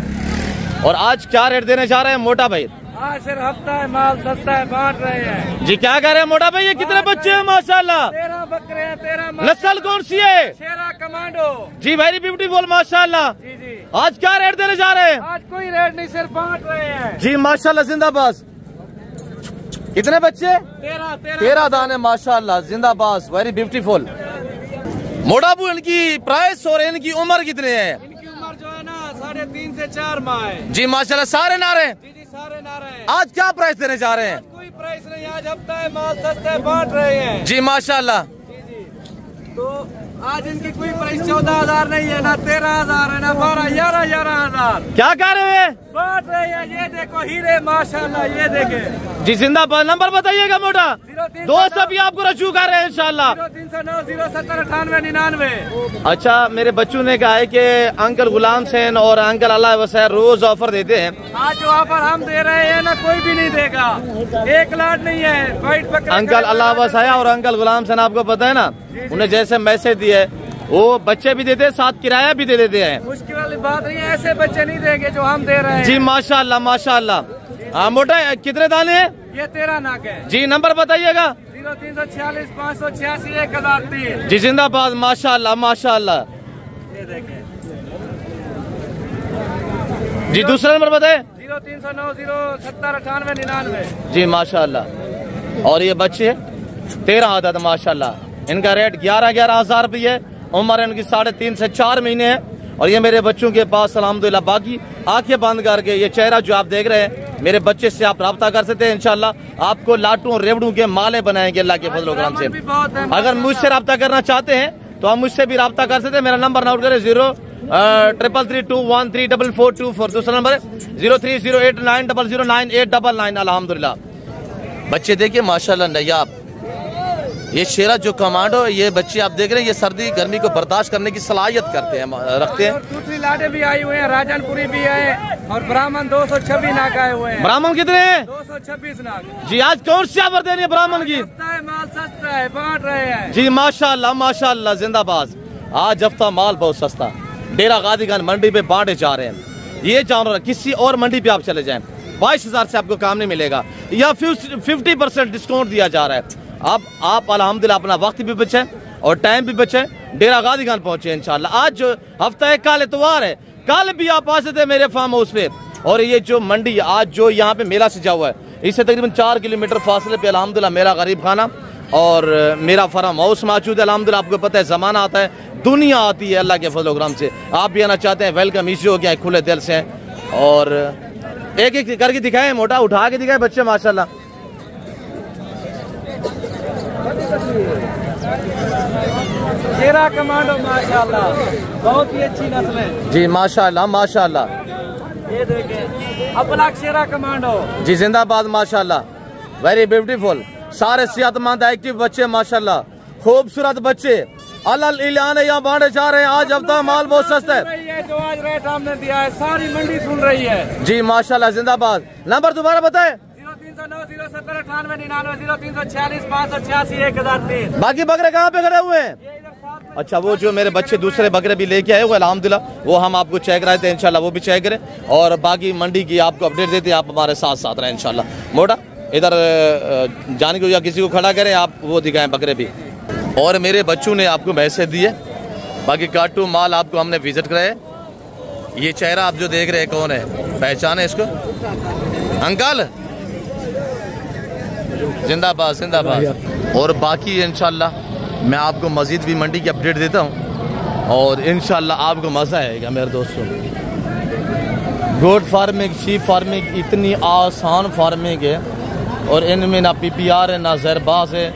और आज क्या रेट देने जा रहे हैं मोटा भाई? आज सिर्फ हफ्ता है, माल सस्ता है, बांट रहे हैं जी। क्या कह रहे हैं मोटा भाई? ये कितने बच्चे हैं माशाल्लाह? 13 बकरे हैं, 13 नस्ल कौन सी है? शेरा कमांडो जी, वेरी ब्यूटीफुल माशाल्लाह। जी जी। आज क्या रेट देने जा रहे हैं? आज कोई रेट नहीं, सिर्फ बांट रहे हैं जी माशाल्लाह, जिंदाबाद। कितने बच्चे? 13 दाने माशाल्लाह, जिंदाबाद, वेरी ब्यूटीफुल। मोटा बू, इनकी प्राइस और इनकी उम्र कितने है? इनकी उम्र जो है ना 3.5 से 4 माह है जी। माशाल्लाह सारे नारे हैं? जी सारे नारे हैं। आज क्या प्राइस देने जा रहे हैं? कोई प्राइस नहीं, आज हफ्ता है, माल सस्ता है, बांट रहे हैं जी माशाल्लाह। जी। तो आज इनकी कोई प्राइस 14,000 नहीं है, ना 13,000 है, ना 12,000, 11,000। क्या कह रहे हैं? बांट रहे हैं। ये देखो हीरे माशाल्लाह, ये देखे जी, जिंदाबाद। नंबर बताइएगा मोटा, दोस्त अभी आपको रजू कर रहे हैं इंशाल्लाह। 0309 070 98 99। अच्छा, मेरे बच्चों ने कहा है कि अंकल गुलाम सैन और अंकल अल्लाह वसैर रोज ऑफर देते हैं। आज जो ऑफर हम दे रहे हैं ना कोई भी नहीं देगा, 1 लाख नहीं है। वाइट बकरा अंकल अल्लाह वसैया और अंकल गुलाम सैन आपको पता है ना, उन्हें जैसे मैसेज दिए वो बच्चे भी देते हैं, साथ किराया भी दे देते हैं। मुश्किल वाली बात नहीं है, ऐसे बच्चे नहीं देंगे जो हम दे रहे हैं। जी माशाल्लाह माशाल्लाह। हाँ मोटा, कितने दाने हैं? ये 13 नाक है जी। नंबर बताइएगा। 0346 586 1003। जी जिंदाबाद माशाल्लाह माशाल्लाह। ये देखें जी, दूसरा नंबर बताए। 0309 070 98 99। जी माशाल्लाह। और ये बच्चे 13 आदत माशाल्लाह। इनका रेट 11,000 रुपये है। उम्र इनकी 3.5 से 4 महीने है। और ये मेरे बच्चों के पास अल्हम्दुलिल्लाह। बाकी आंखें बंद करके ये चेहरा जो आप देख रहे हैं, मेरे बच्चे से आप रब्ता कर सकते हैं। इंशाल्लाह आपको लाटू और रेवड़ू के माले बनाएंगे अल्लाह के फजल करम से। अगर मुझसे रब्ता करना चाहते हैं तो आप मुझसे भी रब्ता कर सकते हैं। मेरा नंबर नोट करें 03332134424। दूसरा नंबर है 030890099899। अल्हम्दुलिल्लाह बच्चे देखिए माशाल्लाह नयाब। ये शेरा जो कमांडो, ये बच्चे आप देख रहे हैं, ये सर्दी गर्मी को बर्दाश्त करने की सलाहियत करते हैं, रखते हैं। दूसरी लाटे भी आई हुए हैं, राजनपुरी भी है और ब्राह्मण 226 नाग आए हुए हैं। ब्राह्मण कितने हैं? 226 नाग जी। आज कौन सी ऑफर दे रही है ब्राह्मण की? माल सस्ता है, बांट रहे हैं जी। माशाल्लाह माशाल्लाह जिंदाबाद। आज हफ्ता माल बहुत सस्ता डेरा गादीगंज मंडी पे बांटे जा रहे हैं। ये जानवर किसी और मंडी पे आप चले जाएं 22,000 से आपको काम नहीं मिलेगा, या 50% डिस्काउंट दिया जा रहा है। अब आप अल्हम्दुलिल्लाह अपना वक्त भी बचे और टाइम भी बचे, डेरा गादीगंज पहुंचे इंशाल्लाह। आज जो हफ्ता है, कल इतवार है, कल भी आप आ सकते हैं मेरे फार्म हाउस पे। और ये जो मंडी आज जो यहाँ पे मेला सजा हुआ है, इससे तकरीबन 4 किलोमीटर फासले पे अल्हम्दुलिल्लाह मेरा गरीब खाना और मेरा फार्म हाउस मौजूद है। अल्हम्दुलिल्लाह आपको पता है ज़माना आता है, दुनिया आती है अल्लाह के फजल करम से। आप भी आना चाहते हैं, वेलकम इजी हो गया है, खुले दिल से। और एक एक करके दिखाए, मोटा उठा के दिखाए बच्चे माशाल्लाह। शेरा कमांडो माशाल्लाह, बहुत ही अच्छी नस्ल है जी। माशाल्लाह माशाल्लाह। ये देखें अपलाक शेरा कमांडो जी, जिंदाबाद माशाल्लाह। Very beautiful. सारे सेहतमंद एक्टिव बच्चे माशाल्लाह, खूबसूरत बच्चे अल इलान यहाँ बांटे जा रहे हैं। आज हफ्ता माल बहुत सस्ता है। जो आज रेट हमने दिया है सारी मंडी सुन रही है जी माशाल्लाह जिंदाबाद। नंबर दोबारा बताए। 0309 070 98 99 0346 586 1003। बाकी बकरे कहाँ पे खड़े हुए हैं? अच्छा, वो जो मेरे बच्चे दूसरे बकरे भी लेके आए हुए अल्हम्दुलिल्लाह, वो हम आपको चेक कराते हैं इंशाल्लाह, वो भी चेक करें। और बाकी मंडी की आपको अपडेट देते हैं, आप हमारे साथ साथ रहें इंशाल्लाह। मोटा इधर जाने को या किसी को खड़ा करें, आप वो दिखाएं बकरे भी। और मेरे बच्चों ने आपको मैसेज दिए। बाकी काटू माल आपको हमने विजिट कराया। ये चेहरा आप जो देख रहे हैं कौन है, पहचाने इसको? अंकल जिंदाबाद जिंदाबाद। और बाकी इंशाल्लाह मैं आपको मजीद भी मंडी की अपडेट देता हूँ और इंशाल्लाह आपको मज़ा आएगा मेरे दोस्तों। गोट फार्मिंग, शीप फार्मिंग इतनी आसान फार्मिंग है और इनमें ना PPR है ना जहरबाज है।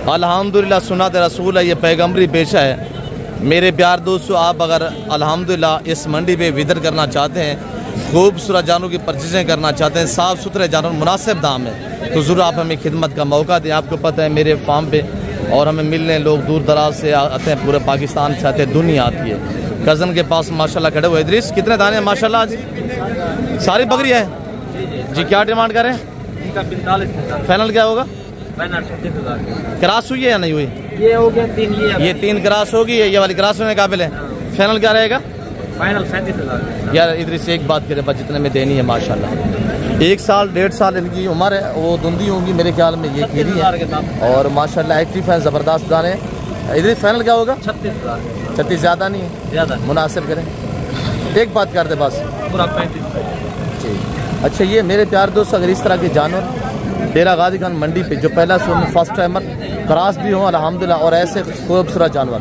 अल्हम्दुलिल्लाह सुन्नत रसूल है, ये पैगम्बरी पेशा है। मेरे प्यार दोस्तों, आप अगर अल्हम्दुलिल्लाह इस मंडी पे विजिट करना चाहते हैं, खूबसूरत जानवरों की परचेजिंग करना चाहते हैं, साफ़ सुथरे जानवर मुनासिब दाम है, तो ज़रूर आप हमें खिदमत का मौका दें। आपको पता है मेरे फार्म पे और हमें मिलने लोग दूर दराज से आते हैं, पूरे पाकिस्तान से आते हैं, दुनिया आती है। कज़न के पास माशाल्लाह खड़े हुए। इदरीस कितने दाने हैं माशाल्लाह? आज सारी बकरी है जी। क्या डिमांड करें? फाइनल क्या होगा? क्रॉस हुई है या नहीं हुई? ये हो गया 3, ये 3 क्रॉस होगी, ये वाली क्रॉस होने काबिल है। फाइनल क्या रहेगा? फाइनल 37,000। यार इधर से एक बात करें, बस जितने में देनी है माशाल्लाह। 1 साल 1.5 साल इनकी उम्र है, वो धुंधी होंगी मेरे ख्याल में, ये खीरी है और माशाल्लाह एक्टिव है, ज़बरदस्त दाने। इधर फाइनल क्या होगा? 36,000। 36 ज़्यादा नहीं है, ज़्यादा मुनासिब करें। एक बात करते बस पूरा 35। ठीक। अच्छा, ये मेरे प्यार दोस्त अगर इस तरह के जानवर डेरा गादीगंज मंडी पे जो पहला फर्स्ट टाइमर क्रॉस भी हों अल्हम्दुलिल्लाह, और ऐसे खूबसूरत जानवर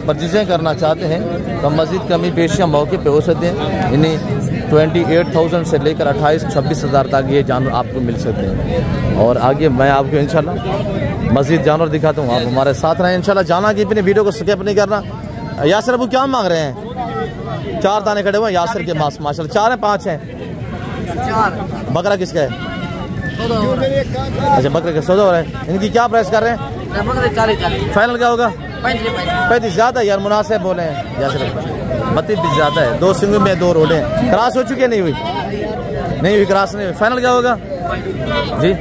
परचेजिंग करना चाहते हैं तो मज़ीद कमी पेशियाँ मौके पे हो सकते हैं। इन्हें 28,000 से लेकर 28-26,000 तक ये जानवर आपको मिल सकते हैं। और आगे मैं आपको इंशाल्लाह मज़ीद जानवर दिखाता हूँ, आप हमारे साथ रहें इंशाल्लाह। जाना कि अपनी वीडियो को स्किप नहीं करना। यासर अबू क्या मांग रहे हैं? 4 दाने खड़े हुए हैं यासर के पास माशाल्लाह। 4 हैं 5 हैं? 4। बकरा किसका है? अच्छा, बकरे का सौदा हो रहा है। इनकी क्या प्राइस कर रहे हैं? 40। फाइनल क्या होगा? 35। ज़्यादा यार, मुनासिब बोले हैं यासर। 32 ज़्यादा है। 2 सिंग में 2 रोडे हैं। क्रॉस हो चुकी है? नहीं हुई, नहीं हुई क्रॉस नहीं हुई। फाइनल क्या होगा जी?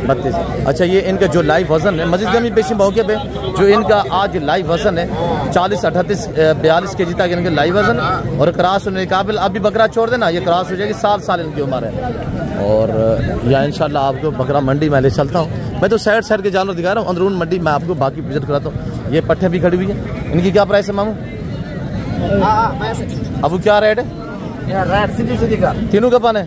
32। अच्छा, ये इनका जो लाइव वजन है मजीद कमी पेशी मौके पे, जो इनका आज लाइव वजन है 40, 38, 42 kg तक इनका लाइव वजन है। और क्रॉस होने के काबिल, अभी बकरा छोड़ देना, ये क्रॉस हो जाएगी। 7 साल इनकी उम्र है। और या इंशाल्लाह आपको बकरा मंडी में ले चलता हूँ। मैं तो साइड के जानवर दिखा रहा हूँ, अंदरून मंडी मैं आपको बाकी विजिट कराता हूँ। ये पट्टे भी खड़ी हुई है, इनकी क्या प्राइस है मामू? अब क्या रेट है? सीधी का तीनों का पान है?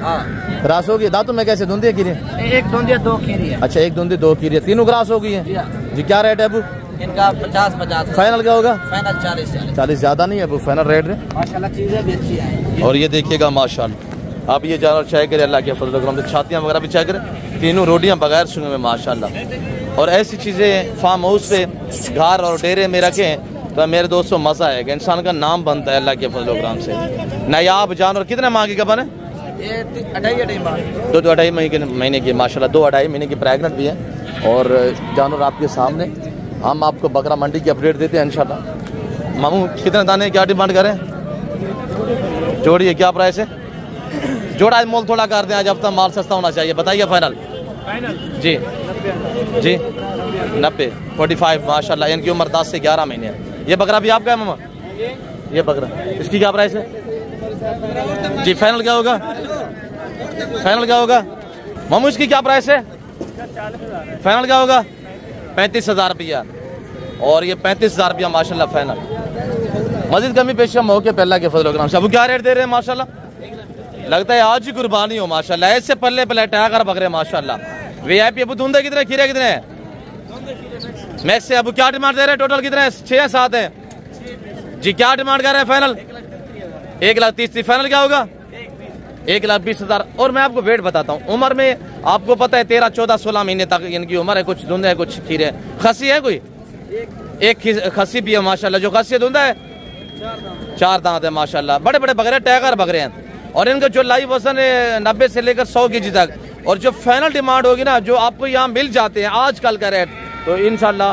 क्रॉस होगी। दांतों में कैसे धुंधी कीरी? एक धुंधी 2 खीरी है। अच्छा, एक धुंधी 2 कीरी, तीनों क्रॉस हो गई है जी। क्या रेट है अबू इनका? 50-50। फाइनल क्या होगा? फाइनल 40। 40 ज्यादा नहीं है अबू, फाइनल रेट है माशाल्लाह, चीजें भी अच्छी है। और ये देखिएगा माशाल्लाह, आप ये जानवर चेक करें, अल्लाह के फजल करम से छातियाँ वगैरह भी चेक करें, तीनों रोटियाँ बगैर सुने में माशाल्लाह। और ऐसी चीज़ें फार्म हाउस पे घर और डेरे में रखें तो मेरे दोस्तों मज़ा आएगा, इंसान का नाम बनता है अल्लाह के फजल करम से। नायाब जानवर कितने मांगे का बने? ये 2.5 दो 2.5 महीने की माशाल्लाह, 2-2.5 महीने की प्रेगनेंट भी है। और जानवर आपके सामने, हम आपको बकरा मंडी की अपडेट देते हैं इंशाल्लाह। मामू कितने दाने, क्या डिमांड करें? जोड़िए, क्या प्राइस है? जोड़ा मोल थोड़ा कर दें, आज हफ्ता माल सस्ता होना चाहिए, बताइए फाइनल। जी जी 90 45 माशाल्लाह। इनकी उम्र 10 से 11 महीने है। ये बकरा भी आपका है मामा? ये बकरा, इसकी क्या प्राइस है जी? फाइनल क्या होगा? फाइनल क्या होगा मामू, इसकी क्या प्राइस है? फाइनल क्या होगा? 35,000 रुपया। और ये 35,000 रुपया माशाल्लाह फाइनल। मजीद कमी पेश मौके पे अल्लाह के फजल करम से। अब क्या रेट दे रहे हैं माशाल्लाह? लगता है आज ही कुर्बानी हो माशाल्लाह। ऐसे पल्ले पल्ले टाकर बकरे माशाल्लाह। वीआईपी अबू धुंधे कितने, खीरे कितने हैं? मैक्स से अबू क्या डिमांड दे रहे हैं? टोटल कितने हैं? 6-7 है जी। क्या डिमांड कर रहे हैं फाइनल? 1,30,000। फाइनल क्या होगा? 1,20,000। और मैं आपको वेट बताता हूँ, उम्र में आपको पता है 13, 14, 16 महीने तक इनकी उम्र है। कुछ धुंधे है, कुछ खीरे। खस्सी है कोई? एक खस्सी भी है माशाल्लाह। जो खस्सी धुंधा है 4 दांत है माशाल्लाह। बड़े बड़े बकरे, टैगर बकरे हैं। और इनका जो लाइव वजन है 90 से लेकर 100 kg तक। और जो फाइनल डिमांड होगी ना, जो आपको यहाँ मिल जाते हैं आजकल का रेट, तो इंशाल्लाह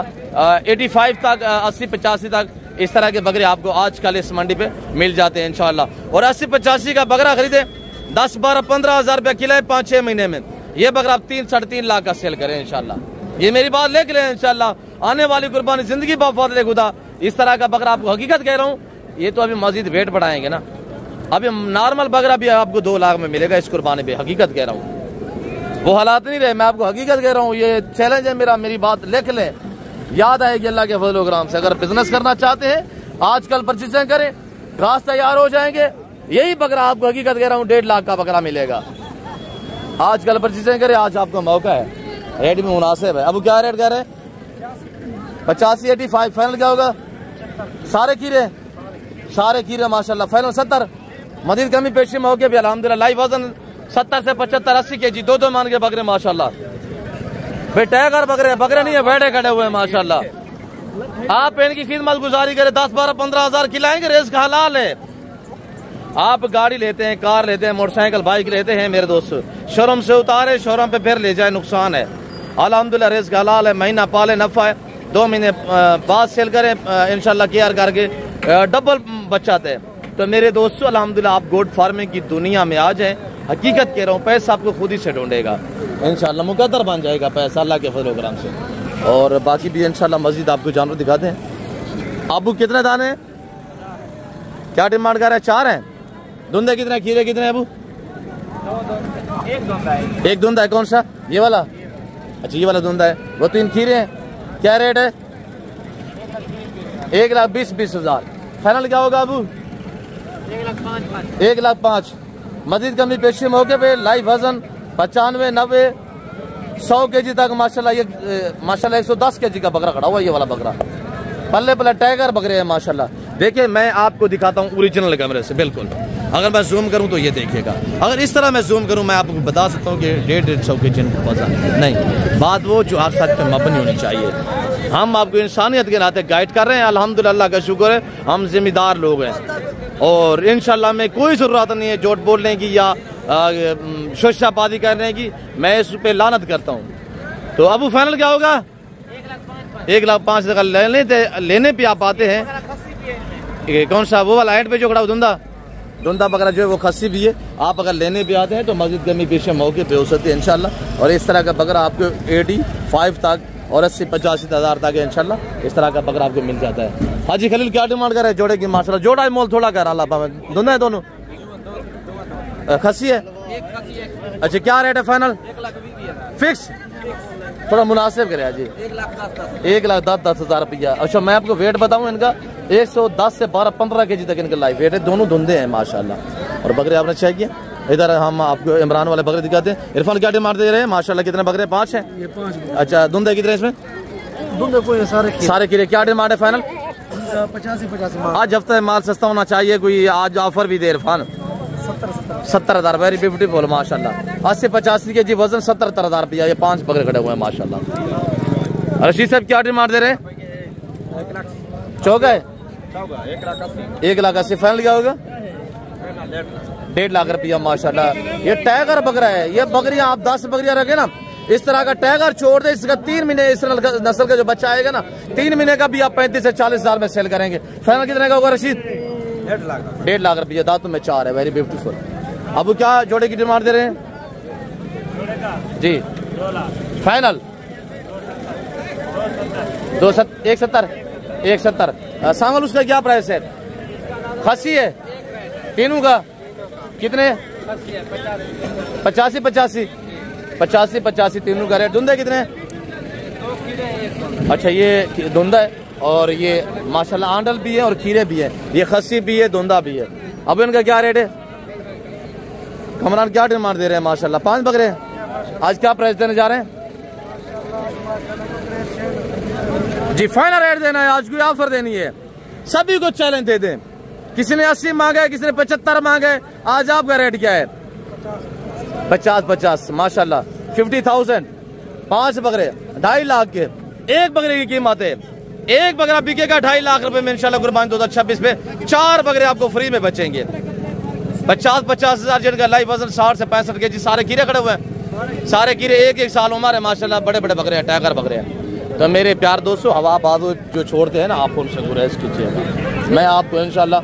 85 तक, 80-85 तक इस तरह के बकरे आपको आजकल इस मंडी पे मिल जाते हैं इंशाल्लाह। और 80-85 का बकरा खरीदे 10, 12, 15 हज़ार रुपया किलो 5-6 महीने में, ये बकरा आप 3-3.5 लाख का सेल करें इंशाल्लाह। ये मेरी बात लेके लें इंशाल्लाह। आने वाली कुर्बानी जिंदगी बाफादले खुदा, इस तरह का बकरा आपको हकीकत कह रहा हूँ। ये तो अभी मजीद वेट बढ़ाएंगे ना, अभी नॉर्मल बकरा भी आपको 2 लाख में मिलेगा इस कुर्बानी पे, हकीकत कह रहा हूँ। वो हालात नहीं रहे, मैं आपको हकीकत कह रहा हूँ। ये चैलेंज है मेरा, मेरी बात लिख लें, याद आएगी अल्लाह के फजल करम से। अगर बिजनेस करना चाहते हैं आजकल परचेजिंग करें, घास तैयार हो जाएंगे, यही बकरा आपको हकीकत कह रहा हूँ 1.5 लाख का बकरा मिलेगा। आजकल परचेजिंग करें, आज आपका मौका है, रेट भी मुनासिब है। अब क्या रेट कह रहे हैं? 85, 85। फाइनल क्या होगा? सारे खीरे माशाल्लाह। फाइनल 70। मजीद कमी पेशी मौके भी अल्हम्दुलिल्लाह। लाइव वजन 70 से 75, 80 kg, 2-2 मान के बकरे माशाल्लाह। टैगर बकरे नहीं है, बैठे खड़े हुए माशाल्लाह। आप इनकी खिदमत गुजारी करें, 10, 12, 15 हज़ार खिलाएंगे, रिस्क हलाल है। आप गाड़ी लेते हैं, कार लेते हैं, मोटरसाइकिल, बाइक लेते हैं मेरे दोस्त, शोरूम से उतारे, शोरूम पे फिर ले जाए, नुकसान है। अल्हम्दुलिल्लाह रिस्क हलाल है, महीना पाले नफा है, 2 महीने बाद सेल करें इंशाल्लाह, केयर करके डबल बचाते हैं। तो मेरे दोस्तों अल्हम्दुलिल्लाह आप गोट फार्मिंग की दुनिया में आ जाए, हकीकत कह रहा हूँ, पैसा आपको खुद ही से ढूंढेगा इंशाल्लाह, मुकद्दर बन जाएगा पैसा अल्लाह के फजल करम से। और बाकी भी इंशाल्लाह मजीद आपको जानवर दिखाते हैं। अबू कितने दाने, क्या डिमांड कर रहे हैं? 4 हैं। धुंधे कितने, खीरे कितने अबू? एक धुंधा है। कौन सा? ये वाला? अच्छा, ये वाला धुंधा है। वो 3 खीरे हैं। क्या रेट है? 1,20,000। फाइनल क्या होगा अबू? 1,05,000। मजीद कमी पेशी मौके पे। लाइव वजन 95, 90, 100 kg तक माशाल्लाह। ये माशाल्लाह 110 kg का बकरा खड़ा हुआ, ये वाला बकरा। पल्ले पल्ले टाइगर बकरे हैं माशाल्लाह। देखिए मैं आपको दिखाता हूँ ओरिजिनल कैमरे से, बिल्कुल। अगर मैं जूम करूँ तो ये देखिएगा, अगर इस तरह मैं जूम करूँ मैं आपको बता सकता हूँ कि 150-150 kg वजन नहीं। बात वो जो आप सच पे मबनी होनी चाहिए। हम आपको इंसानियत के नाते गाइड कर रहे हैं, अल्हम्दुलिल्लाह का शुक्र है, हम जिम्मेदार लोग हैं। और इंशाल्लाह में कोई ज़रूरत नहीं है झूठ बोलने की या शोशाबाजी करने की, मैं इस पे लानत करता हूँ। तो अबू फाइनल क्या होगा? 1,05,000 लेने पे आप आते हैं। कौन सा? वो वाला एंड पे जो खड़ा धुंधा बकरा जो है वो खस्सी भी है। आप अगर लेने भी आते हैं तो मस्जिद कमी पीछे मौके पे हो सकती है इंशाल्लाह। और इस तरह का बकरा आपको 85 तक और 80-85 हज़ार तक इंशाल्लाह इस तरह का बकरा आपको मिल जाता है। हाजी खलील क्या डिमांड कर रहे हैं जोड़े की? माशाल्लाह जोड़ा मोल थोड़ा कर रहा, धुंधा है दोनों, खस्सी है। अच्छा क्या रेट है फाइनल? फिक्स थोड़ा मुनासिब करे जी। 1,10,000 रुपया। अच्छा मैं आपको वेट बताऊं इनका 110 से 12-15 kg तक इनका लाइव वेट है। दोनों धुंधे हैं माशाल्लाह। और बकरे आपने चेक किया इधर हम आपको इमरान वाले बकरे दिखाते हैं। इरफान क्या डिमांड दे रहे हैं? माशाल्लाह कितने बकरे? 5 हैं। ये 5 अच्छा, धुंधे कितने इसमें? धुंधे कोई सारे कीड़े। क्या डिमांड है फाइनल? 50 आज हफ्ते माल सस्ता होना चाहिए, कोई आज ऑफर भी दे इरफान। 70,000 वेरी ब्यूटीफुल माशाल्लाह। 80-85 के जी वजन, 70,000 रुपया। ये 5 बकरे खड़े हुए हैं माशाल्लाह। रशीद साहब क्या डिमांड दे रहे हैं? 1 लाख 80। फाइनल क्या होगा? 1.5 लाख रुपया माशाल्लाह। ये टाइगर बकरा है। ये बकरियां आप 10 बकरियां रखे ना, इस तरह का टाइगर छोड़ दे, इसका 3 महीने इस नस्ल का जो बच्चा आएगा ना, 3 महीने का भी आप 35 से 40 हजार में सेल करेंगे। फाइनल कितने का होगा रशीद? 1.5 लाख रुपया। दांतों में 4 है, वेरी ब्यूटीफुल। अब क्या जोड़े की डिमांड दे रहे हैं जी? फाइनल 170। सांगल उसका क्या प्राइस है? खसी है तीनों का कितने? 85 तीनों का रेट। धुंधे कितने? अच्छा, ये धुंधा है और ये माशाल्लाह आंडल भी है और खीरे भी है। ये खसी भी है, धुंधा भी है। अब इनका क्या रेट है? कमरान क्या डिमांड दे रहे हैं? माशाल्लाह 5 बकरे। आज क्या प्राइस देने जा रहे हैं जी? फाइनल रेट देना है आज, कोई ऑफर देनी है। सभी को चैलेंज दे दें। किसी ने 80 मांगे, किसी ने 75 मांगे। आज आपका रेट क्या है? 50 माशाल्लाह। 50,000। 5 बकरे 2.5 लाख के। एक बकरे की कीमत है, एक बकरा बिकेगा 2.5 लाख रुपए में इंशाल्लाह कुर्बानी 2026 पे। 4 बकरे आपको फ्री में बचेंगे। 50 हजार जिनका लाइव वजन 60 से 65 के जी। सारे कीड़े खड़े हुए हैं, सारे कीड़े 1 साल उम्र है माशाल्लाह। बड़े बड़े बकरे हैं, टाइगर बकरे हैं। तो मेरे प्यार दोस्तों, हवा बाजू जो छोड़ते हैं ना, आप उनसे गुरेज कीजिएगा। मैं आपको इंशाल्लाह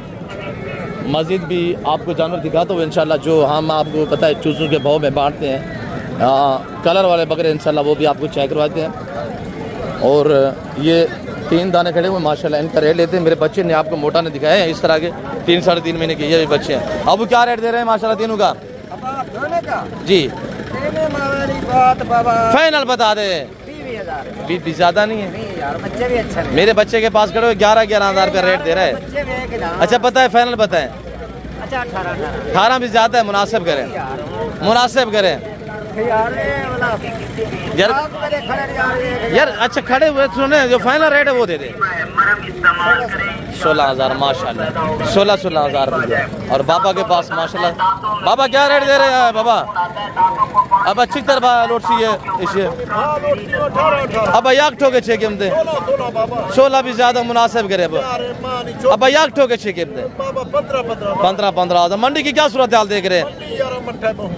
मस्जिद भी आपको जानवर दिखाता हूँ इंशाल्लाह। जो हम आपको पता है चूज़ों के भाव में बांटते हैं, कलर वाले बकरे इंशाल्लाह वो भी आपको चेक करवाते हैं। और ये 3 दाने खड़े हुए माशाल्लाह, इनका रेट लेते हैं। मेरे बच्चे ने आपको मोटा ने दिखाया है इस तरह के 3-3.5 महीने के, ये भी बच्चे हैं। अब क्या रेट दे रहे हैं माशाल्लाह तीनों का जी? फाइनल बता दे। 20 ज्यादा नहीं है यार, बच्चे भी अच्छा नहीं। मेरे बच्चे के पास खड़े हुए 11 हजार रुपया रेट दे रहा है। अच्छा पता है, फाइनल बताएं। अच्छा 18 भी ज्यादा है, मुनासिब करें, मुनासिब करें यार। अच्छा खड़े हुए सुने, जो फाइनल रेट है वो दे दे। 16,000 माशाल्लाह। 16,000 रुपया। और बाबा के पास माशाल्लाह। बाबा क्या रेट दे रहे हैं बाबा? अब अच्छी तरह लोट सी है इसे। अब याक ठोके 6 कीमते 16 भी ज्यादा मुनासिब करे। अब याक ठोके 6 कीमते 15 मंडी की क्या सूरत हाल देख रहे हैं?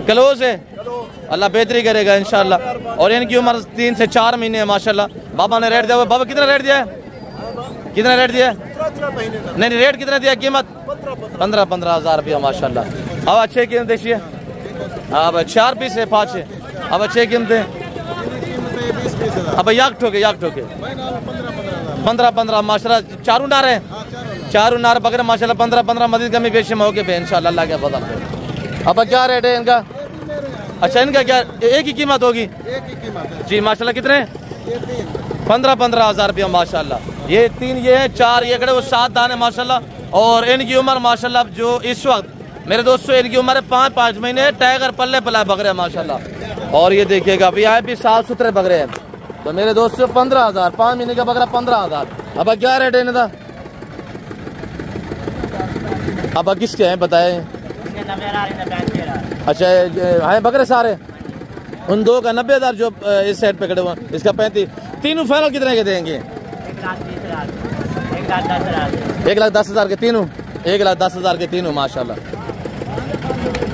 क्लोज है, अल्लाह बेहतरी करेगा इंशाल्लाह। और इनकी उम्र 3 से 4 महीने है माशाल्लाह। बाबा ने रेट दिया हुआ। बाबा कितना रेट दिया है? कितना रेट दिया? नहीं रेट कितना दिया? कीमत 15 हजार रुपया माशाल्लाह। अब अच्छे कीमत देखिए। अब 4 पीस है 5 है। अब अच्छे कीमतें। अब याक ठोके 15 माशाल्लाह। चारों नार है, चारों नार बकरे माशाल्लाह। 15 मजीद कमी बेशी मौके पे इंशाल्लाह अल्लाह के फजल से। अब क्या रेट है इनका? अच्छा इनका क्या एक ही कीमत होगी जी माशाल्लाह? कितने? 15 हजार रुपया माशाल्लाह। ये 3 ये है, 4 ये खड़े वो 7 दाने माशाल्लाह। और इनकी उम्र माशाल्लाह जो इस वक्त मेरे दोस्तों इनकी उम्र है 5 महीने। टाइगर पल्ले पलाए बकरे माशाल्लाह। और ये देखिएगा अभी यहाँ भी साफ सुथरे बकरे हैं। तो मेरे दोस्तों 15,000 5 महीने का बकरा 15,000। अब क्या रेट है इनका? अब किसके हैं बताए? अच्छा है बकरे सारे उन 2 का 90,000 जो इस साइड पे खड़े हुए, इसका 35। तीनों फाइनल कितने के देंगे? 1,10,000 के तीनों। 1,10,000 के तीनों माशाल्लाह।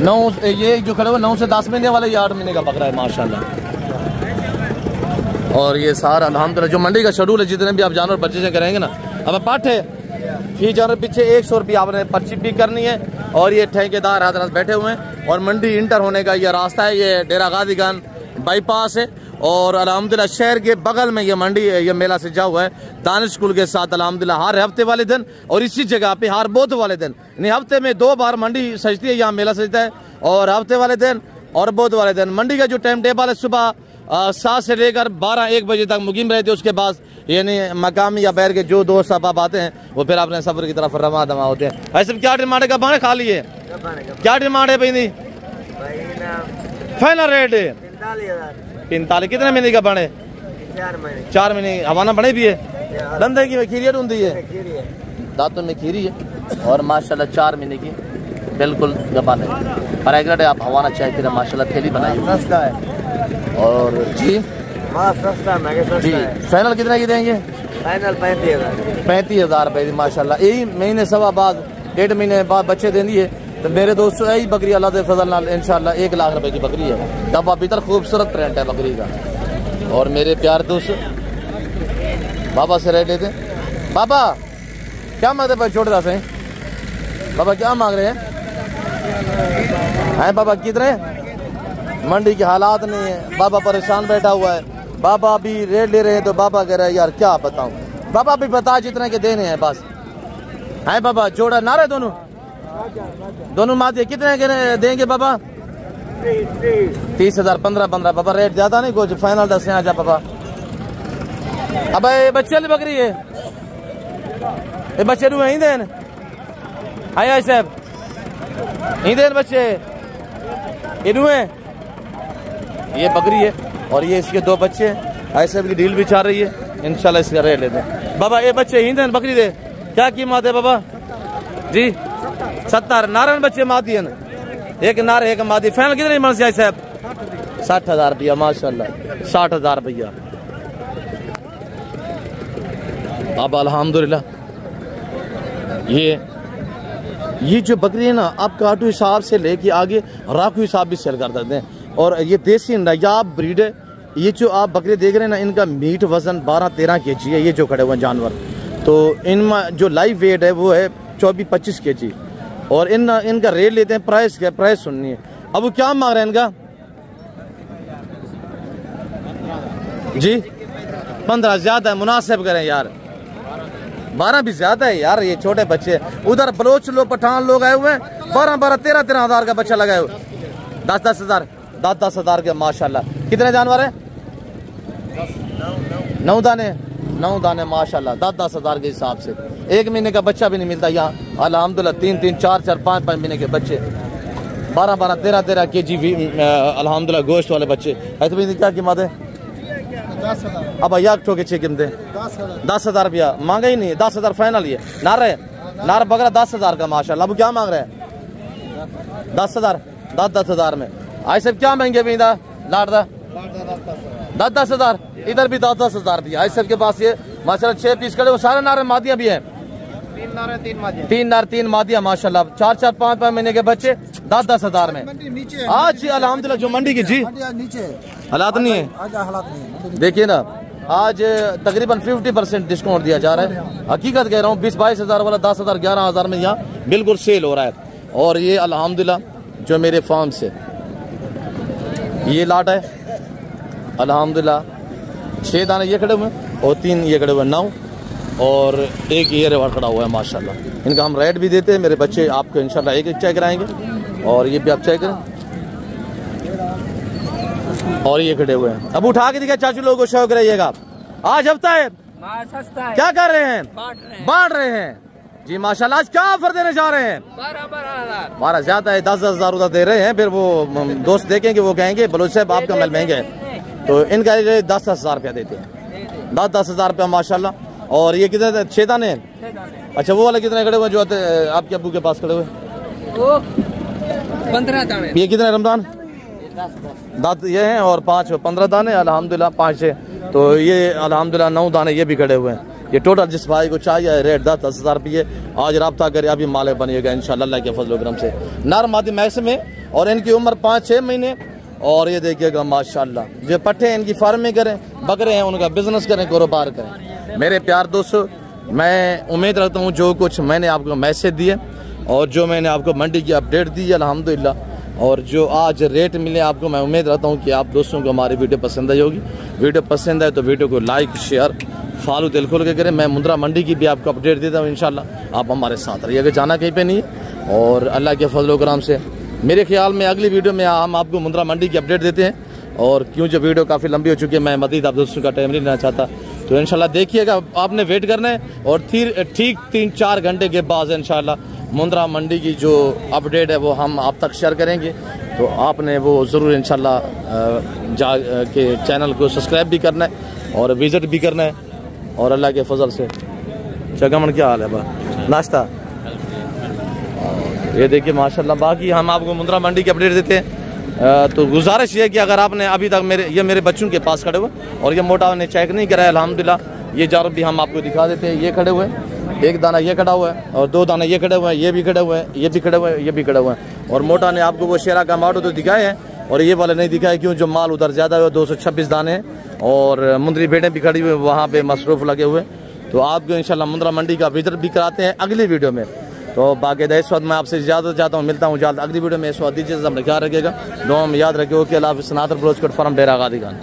9 ये जो खड़े हुए 9 से 10 महीने वाले, ये 8 महीने का बकरा है माशाल्लाह। और ये सारा अल्हम्दुलिल्लाह जो मंडी का शेड्यूल है, जितने भी आप जानवर बच्चे से करेंगे ना। अब पाठ है फी जानवर पीछे 100 रुपया आपने पर्ची भी करनी है। और ये ठेकेदार हजरत बैठे हुए हैं। और मंडी इंटर होने का ये रास्ता है, ये डेरा गाजी खान बाईपास है। और अल्हम्दुलिल्लाह शहर के बगल में ये मंडी है, ये मेला सजा हुआ है दानिश स्कूल के साथ अल्हम्दुलिल्लाह हर हफ्ते वाले दिन। और इसी जगह पे हर बुध वाले दिन, यानी हफ्ते में 2 बार मंडी सजती है, यहाँ मेला सजता है। और हफ्ते वाले दिन और बुध वाले दिन मंडी का जो टाइम टेबल है, सुबह 7 से लेकर 12-1 बजे तक मुकीम रहते हैं। उसके बाद यानी मकामी या बैर के जो दोस्त अहबाब आते हैं वो फिर अपने सफर की तरफ रवा दमा होते हैं। ऐसे क्या डिमांड है? बाने खा लिए क्या डिमांड है भाई? Final rate 45। कितने महीने का बने? 4 महीने। हवाना बने भी है, धंधे की खीरियत होती है, दांतों में खीरी है और माशाल्लाह 4 महीने की बिल्कुल गबान है। पर आप हवाना चाहे फिर माशाल्लाह थैली बनाई सस्ता है। और जी सस्ता जी फाइनल कितने की देंगे? फाइनल 35,000 रुपए माशाल्लाह। यही महीने सवा बाद 1.5 महीने बाद बच्चे देंगी है। तो मेरे दोस्तों यही बकरी अल्लाह के फजल नाल इंशाल्लाह 1 लाख रुपए की बकरी है। तब अभी तक खूबसूरत प्रिंट है बकरी का। और मेरे प्यार दोस्त बाबा से रेट लेते हैं। बाबा क्या मांगते भाई? छोटे दास हैं बाबा, क्या मांग रहे हैं बाबा? कितने? मंडी के हालात नहीं है, बाबा परेशान बैठा हुआ है। बाबा अभी रेट ले रहे हैं तो बाबा कह रहे हैं यार क्या बताऊं। बाबा अभी बता जितने के देने हैं बस। है बाबा जोड़ा नारे दोनों माते कितने के देंगे बाबा? 30,000 15 बाबा। रेट ज्यादा नहीं कुछ, फाइनल 10 आ जा बाबा। अब ये बच्चे वाली बकरी है, ये बच्चे रू ही देन आया साहब ही देन बच्चे ये रू है, ये बकरी है और ये इसके 2 बच्चे हैं। ऐसे की डील भी चल रही है, इंशाल्लाह इसका रेट लेते हैं। बाबा ये बच्चे ही देन बकरी दे, क्या कीमत है बाबा जी? 70 नारायण बच्चे मादी है, एक नार एक मादी। फाइनल कितने मन से आए साहब? 60,000 रुपया माशाल्लाह, 60,000 रुपया। अब अल्हम्दुलिल्लाह ये जो बकरी है ना आप काटू हिसाब से लेके आगे राखू हिसाब भी सेल कर देते हैं। और ये देसी नयाब ब्रीड है। ये जो आप बकरी देख रहे हैं ना इनका मीट वजन 12-13 kg है। ये जो खड़े हुए जानवर तो इनमें जो लाइव वेट है वो है 24-25 kg। और इनका रेट लेते हैं। प्राइस क्या? प्राइस सुननी है। अब वो क्या मांग रहे हैं इनका जी? 15 ज्यादा है, मुनासिब करें यार। 12 भी ज्यादा है यार, ये छोटे बच्चे। उधर बलोच लोग पठान लोग आए हुए हैं, 12-12 13-13 हज़ार का बच्चा लगाए हुए। 10-10 हज़ार 10-10 हज़ार के माशाल्लाह। कितने जानवर है? 9 दाने माशाल्लाह। 10-10 हज़ार के हिसाब से 1 महीने का बच्चा भी नहीं मिलता यहाँ अल्हम्दुलिल्लाह। 3-3 4-4 5-5 महीने के बच्चे, 12-12 13-13 kg अल्हम्दुलिल्लाह गोश्त वाले बच्चे। ऐसे क्या कीमत है? अब भैया ठोके 6 कीमतें 10,000 रुपया मांगा ही नहीं। 10,000 फाइनल। ये नार बकरा 10,000 का माशाल्लाह। अब क्या मांग रहे हैं? 10,000 10,000 में। आई सब क्या महंगे भी लाडदा 10,000। इधर भी 10,000 रुपया। आई सब के पास ये माशाल्लाह 6 पीस खड़े, वो सारे नारे मादिया भी है। 3 नार 3 मादिया माशाल्लाह। 4-4 5-5 महीने के बच्चे 10,000 में। आज अल्हम्दुलिल्लाह जो मंडी की जी हालात नहीं है, देखिए ना आज तकरीबन 50% डिस्काउंट दिया जा रहा है। हकीकत कह रहा हूँ 20-22 हज़ार वाला 10,000 11 हज़ार में यहाँ बिल्कुल सेल हो रहा है। और ये अल्हम्दुलिल्लाह जो मेरे फार्म से ये लाट है अल्हम्दुलिल्लाह 6 दाने ये खड़े हुए और 3 ये खड़े हुए 9 और 1 ये रेवाड़ खड़ा हुआ है माशाल्लाह। इनका हम रेट भी देते हैं। मेरे बच्चे आपको इंशाल्लाह एक चेक कराएंगे और ये भी आप चेक करें। और ये खड़े हुए हैं। अब उठा के दिखा चाचू लोगों को शो कराइएगा। आज हफ्ता है, क्या कर रहे हैं? बांट रहे हैं जी माशाल्लाह। आज क्या ऑफर देने जा रहे हैं? 12 ज्यादा है, 10-10 हज़ार उधर दे रहे हैं। फिर वो दोस्त देखेंगे वो कहेंगे बलोच साहब आपका माल महंगा है, तो इनका 10-10 हज़ार रुपया देते हैं। 10-10 हज़ार रुपया माशाल्लाह। और ये कितने 6 दाने हैं? अच्छा वो वाले कितने खड़े हुए जो आपके अब्बू के पास खड़े हुए? 15 दाने। ये कितने रमजान? 10 ये हैं और 5 15 दाने अल्हम्दुलिल्लाह 5 है। तो ये अल्हम्दुलिल्लाह 9 दाने ये भी खड़े हुए हैं। ये टोटल जिस भाई को चाहिए रेट 10-10 हज़ार रुपये। आज रब्ता करे अभी मालिक बनिएगा इंशाल्लाह अल्लाह के फजल करम से। नर मादी मैक्स में और इनकी उम्र 5-6 महीने। और ये देखिएगा माशाल्लाह जो पट्टे हैं इनकी फार्मिंग करें, बकरे हैं उनका बिजनेस करें, कारोबार करें। मेरे प्यार दोस्तों मैं उम्मीद रखता हूँ जो कुछ मैंने आपको मैसेज दिए और जो मैंने आपको मंडी की अपडेट दी है अल्हम्दुलिल्लाह और जो आज रेट मिले आपको, मैं उम्मीद रहता हूँ कि आप दोस्तों को हमारी वीडियो पसंद आई होगी। वीडियो पसंद आए तो वीडियो को लाइक शेयर फॉलो दिल खोल के करें। मैं मुंद्रा मंडी की भी आपको अपडेट देता हूँ इंशाल्लाह। आप हमारे साथ रहिएगा, जाना कहीं पे नहीं है। और अल्लाह के फजल करम से मेरे ख्याल में अगली वीडियो में हम आपको मुंद्रा मंडी की अपडेट देते हैं। और क्यों जो वीडियो काफ़ी लंबी हो चुकी है मैं मज़ीद आप दोस्तों का टाइम नहीं लेना चाहता, तो इंशाल्लाह देखिएगा। आपने वेट करना है और ठीक 3-4 घंटे के बाद इंशाल्लाह मुंद्रा मंडी की जो अपडेट है वो हम आप तक शेयर करेंगे। तो आपने वो ज़रूर इंशाल्लाह जा के चैनल को सब्सक्राइब भी करना है और विज़िट भी करना है। और अल्लाह के फजल से चगमन क्या हाल है बा नाश्ता, ये देखिए माशाल्लाह। बाकी हम आपको मुंद्रा मंडी की अपडेट देते हैं। तो गुजारिश ये है कि अगर आपने अभी तक मेरे बच्चों के पास खड़े हुए और ये मोटा ने चेक नहीं कराया, अल्हम्दुलिल्लाह ये जानवर भी हम आपको दिखा देते हैं। ये खड़े हुए हैं, एक दाना ये खड़ा हुआ है और 2 दाना ये खड़े हुए हैं, ये भी खड़े हुए हैं, ये भी खड़े हुए हैं, ये भी खड़े हुए हैं। और मोटा ने आपको वो शेरा का माडो तो दिखाए हैं और ये वाले नहीं दिखाए, क्यों जो माल उधर ज़्यादा है 226 दाने हैं और मुंदरी भेड़ें भी खड़ी हुई वहाँ पे मसरूफ़ लगे हुए। तो आपको इंशाल्लाह मुंद्रा मंडी का विजिट भी कराते हैं अगली वीडियो में। तो बाकायदा इस वक्त मैं आपसे इजाज़त चाहता हूँ, मिलता हूँ जल्द अगली वीडियो में। इस वक्त दीजिए, अपना ख्याल रखिएगा, दुआ में याद रखिए। ओके, अल्लाह हाफ़िज़। सनातन ब्लोच कोट फार्म डेरा गादी खान।